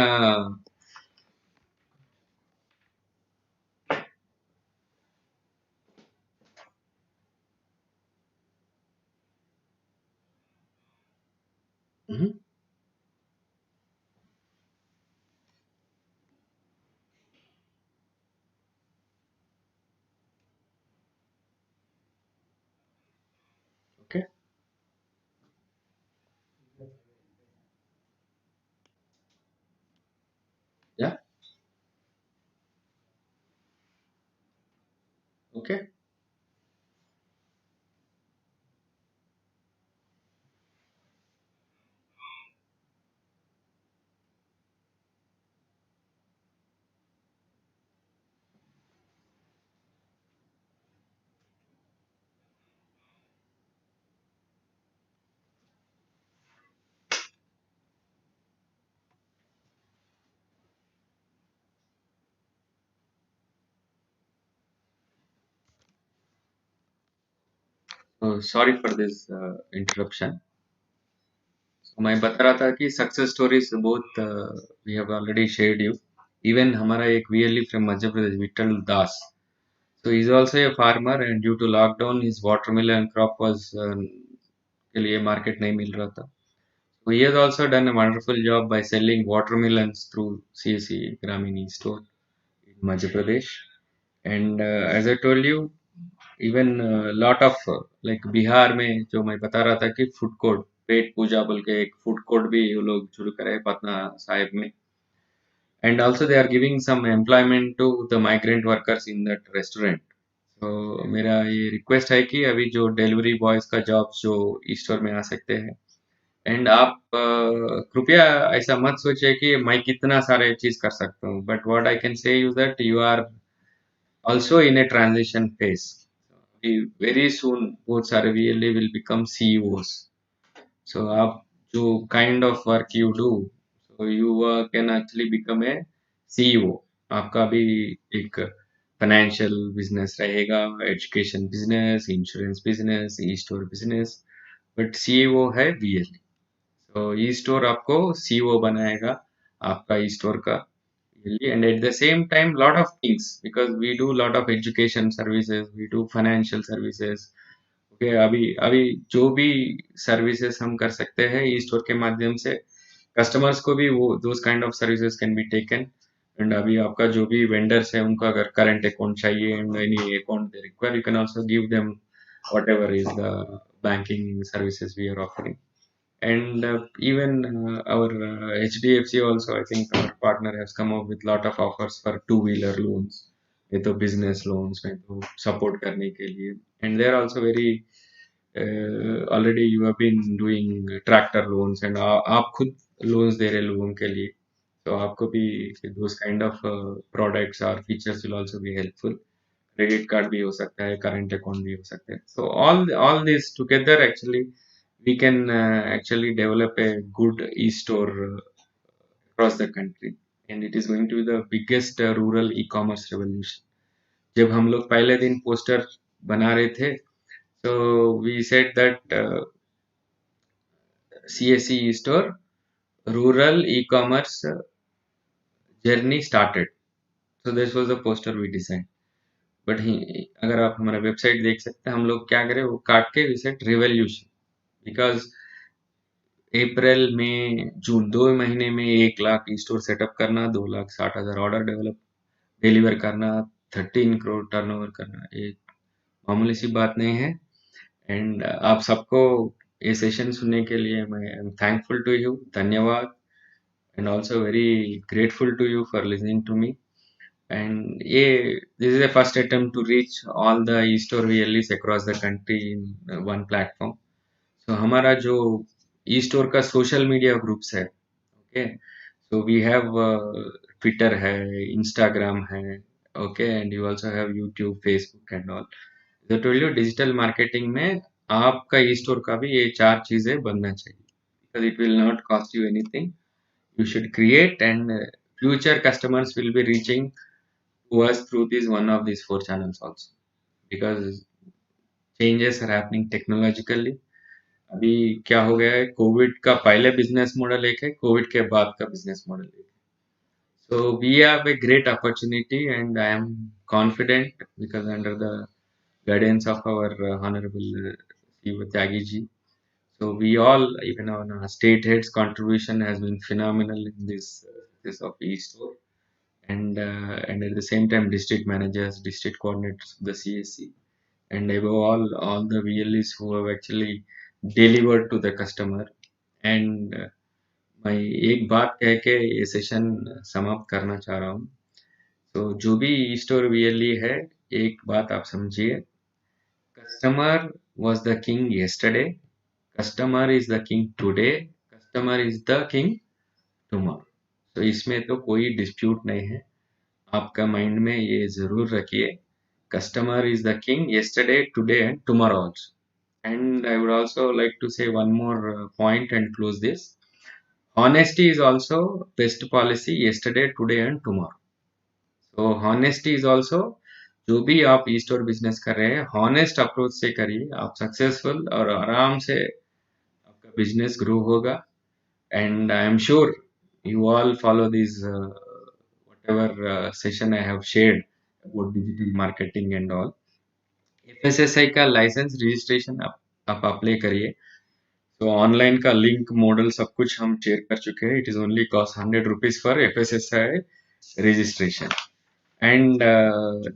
mhm. Okay. Yeah. Okay. Oh, sorry for this interruption. So मैं बता रहा था कि success stories बहुत we have already shared you even हमारा एक VLE from Madhya Pradesh Vithal Das so he's also a farmer and due to lockdown his watermelon crop was के लिए market नहीं मिल रहा था so he has also done a wonderful job by selling watermelons through CSE Gramini store in Madhya Pradesh and as I told you even lot of like Bihar में जो मैं बता रहा था कि फूड कोर्ट पेट पूजा बोल के एक फूड कोर्ट भी वो लोग शुरू करे पटना साहिब में and also they are giving some employment to the migrant workers in that restaurant तो मेरा ये रिक्वेस्ट है कि अभी जो डिलीवरी बॉयज का जॉब जो ई स्टोर में आ सकते हैं एंड आप कृपया ऐसा मत सोचिए कि मैं कितना सारे चीज कर सकता हूँ but what I can say you that you are also in a transition phase. Very soon, both सारे VLA will become CEOs. So आप जो kind of work you do, so you can actually become a CEO. आपका भी एक financial business रहेगा, education business, insurance business, e-store business, but CEO है VLA. So e-store आपको CEO बनाएगा आपका e-store का and at the same time lot of things because we do lot of education services we do financial services okay अभी अभी जो भी services हम कर सकते हैं ई स्टोर के माध्यम से कस्टमर्स को भी वो those kind of services can be taken and अभी आपका जो भी vendors है उनको अगर current account चाहिए and any account they require you can also give them whatever is the banking services we are offering and even our HDFC also, I think our partner has come up with lot of offers for two-wheeler loans, में तो business loans में तो support करने के लिए, and they are also very already you have been doing tractor loans and आप खुद loans दे रहे लोगों के लिए, तो आपको भी those kind of products or features will also be helpful. Credit card भी हो सकता है, current account भी हो सकता है. So all this together actually we can actually develop a good e-store across the country and it is going to be the biggest rural e-commerce revolution जब हम लोग पहले दिन पोस्टर बना रहे थे so we said that CSE e-store rural e-commerce journey started so this was the poster we designed but अगर आप हमारा वेबसाइट देख सकते हैं हम लोग क्या करें वो काट के we said revolution because अप्रैल में जून 2 महीने में 1 लाख स्टोर सेटअप करना 2,60,000 ऑर्डर डिलीवर करना 13 करोड़ टर्नओवर करना एक मामूली सी बात नहीं है एंड आप सबको ये सेशन सुनने के लिए मैं एम थैंकफुल टू यू धन्यवाद and also very grateful to you for listening to me and ये this is the first attempt to reach all the e store VLEs across the country in one platform so हमारा जो e store का social media groups है okay So we have Twitter है, Instagram है, okay, and you also have YouTube, Facebook and all. So told you digital marketing में आपका ई store का भी ये चार चीजें बनना चाहिए, because it will not cost you anything. You should create, and future customers will be reaching to us through this one of these four channels also, because changes are happening technologically. अभी क्या हो गया है, Covid का पहले business model एक है, Covid के बाद का बिजनेस मॉडल एक है. So we have a great opportunity, and I am confident because under the guidance of our Honorable CEO Tyagi ji. So we all, even our state heads' contribution has been phenomenal in this of e-store, and at the same time, district managers, district coordinators, the CSC, and above all the VLEs who have actually delivered to the customer. And मैं एक बात कह के ये session समाप्त करना चाह रहा हूँ. तो जो भी ई स्टोर VLE है, एक बात आप समझिए, customer was the king yesterday, customer is the king today, customer is the king tomorrow. तो इसमें तो कोई डिस्प्यूट नहीं है. आपका माइंड में ये जरूर रखिए, customer is the king yesterday, today and tomorrow also. And I would also like to say one more point and close this. Honesty is also best policy yesterday, today and tomorrow. So honesty is also, जो भी आप e store business कर रहे हैं, honest approach से करिए, आप successful और आराम से आपका बिजनेस ग्रो होगा. And I am sure you all follow these whatever session I have shared about digital marketing and all. FSSI का लाइसेंस रजिस्ट्रेशन आप अप्लाई करिए. तो ऑनलाइन का लिंक मॉडल सब कुछ हम शेयर कर चुके हैं. It is only cost ₹100 for FSSI registration. And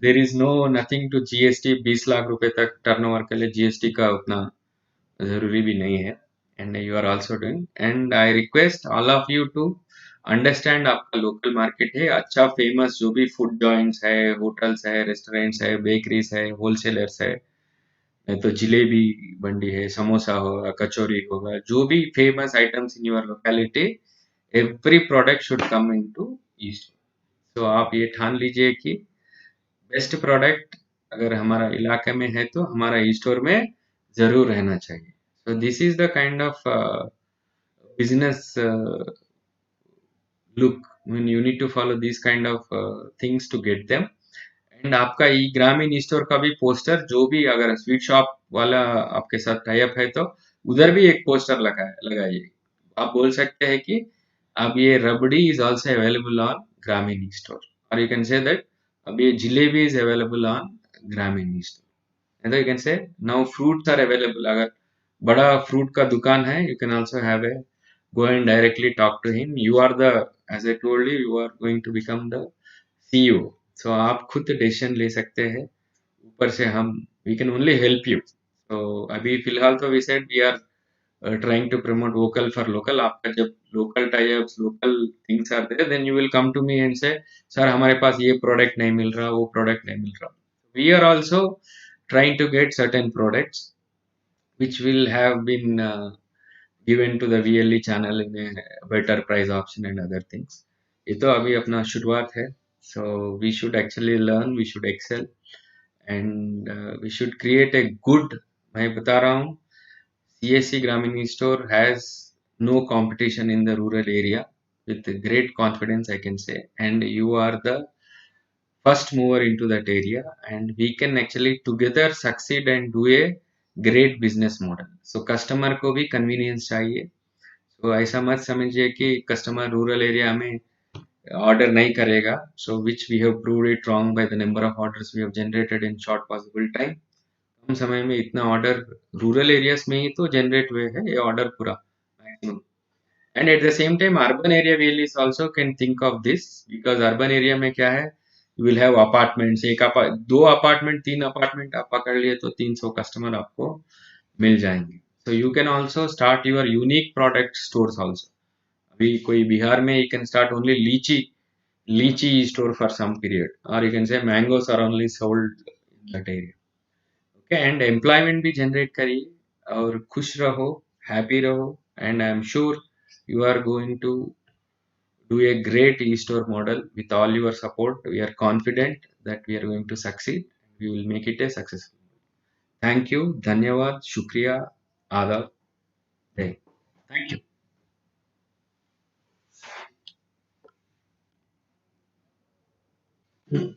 there is no nothing to GST. 20 lakh रुपए तक टर्नओवर के लिए GST का उतना जरूरी भी नहीं है. And you are also doing, and I request all of you to understand आपका लोकल मार्केट है. अच्छा फेमस जो भी फूड जॉइंट्स है, होटल्स है, रेस्टोरेंट्स है, बेकरीज है, होलसेलर्स है, नहीं तो जिलेबी बंडी है, समोसा होगा, कचौरी होगा, जो भी famous items in your locality, every product should come into E store. तो आप ये ठान लीजिए कि बेस्ट प्रोडक्ट अगर हमारा इलाके में है तो हमारा ई स्टोर में जरूर रहना चाहिए. सो this is the kind of business look when you need to follow these kind of things to get them. And आपका ई ग्रामीण स्टोर का भी पोस्टर, जो भी अगर स्वीट शॉप वाला आपके साथ टाई अप है तो उधर भी एक पोस्टर लगाइए. आप बोल सकते हैं कि अब ये rabri is also available on Gramin store, और यू कैन से दैट अब ये jalebi is available on Gramin store. And you can say now fruits are available. अगर बड़ा फ्रूट का दुकान है, you can also have a go and directly talk to him. You are the, as I told you, you are going to become the CEO. So आप खुद decision ले सकते हैं. ऊपर से हम we can only help you. So अभी फिलहाल तो we said we are trying to promote vocal for local. आपका जब local tie-ups, local things are there, then you will come to me and say, sir हमारे पास ये product नहीं मिल रहा, वो product नहीं मिल रहा. We are also trying to get certain products which will have been given to the VLE channel in a better price option and other things. ये तो अभी अपना शुरुआत है. So we should actually learn, we should excel, and we should create a good, मैं बता रहा हूँ, CSC Grameen Store has no competition in the rural area. With great confidence I can say, and you are the first mover into that area, and we can actually together succeed and do a great business model. So customer को भी convenience चाहिए. So ऐसा मत समझिए कि customer rural area में order नहीं करेगा. So which we have proved it wrong by the number of orders we have generated in short possible time. कम समय में इतना order rural areas में ही तो generate हुए हैं ये order पूरा maximum. And at the same time urban area really also can think of this, because urban area में क्या है, you will have apartments. दो अपार्टमेंट, 3 अपार्टमेंट आप पकड़ लिए तो 300 कस्टमर आपको मिल जाएंगे. So you can also start your unique product stores also. अभी कोई बिहार में you can start only lychee store for some period, or you can say mangoes are only sold in that area. Okay, and employment भी generate करिए और खुश रहो, happy रहो, and I am sure you are going to do a great e-store model. With all your support, we are confident that we are going to succeed. We will make it a successful. Thank you. Dhanyawad. Shukriya. Adab. Jai. Thank you.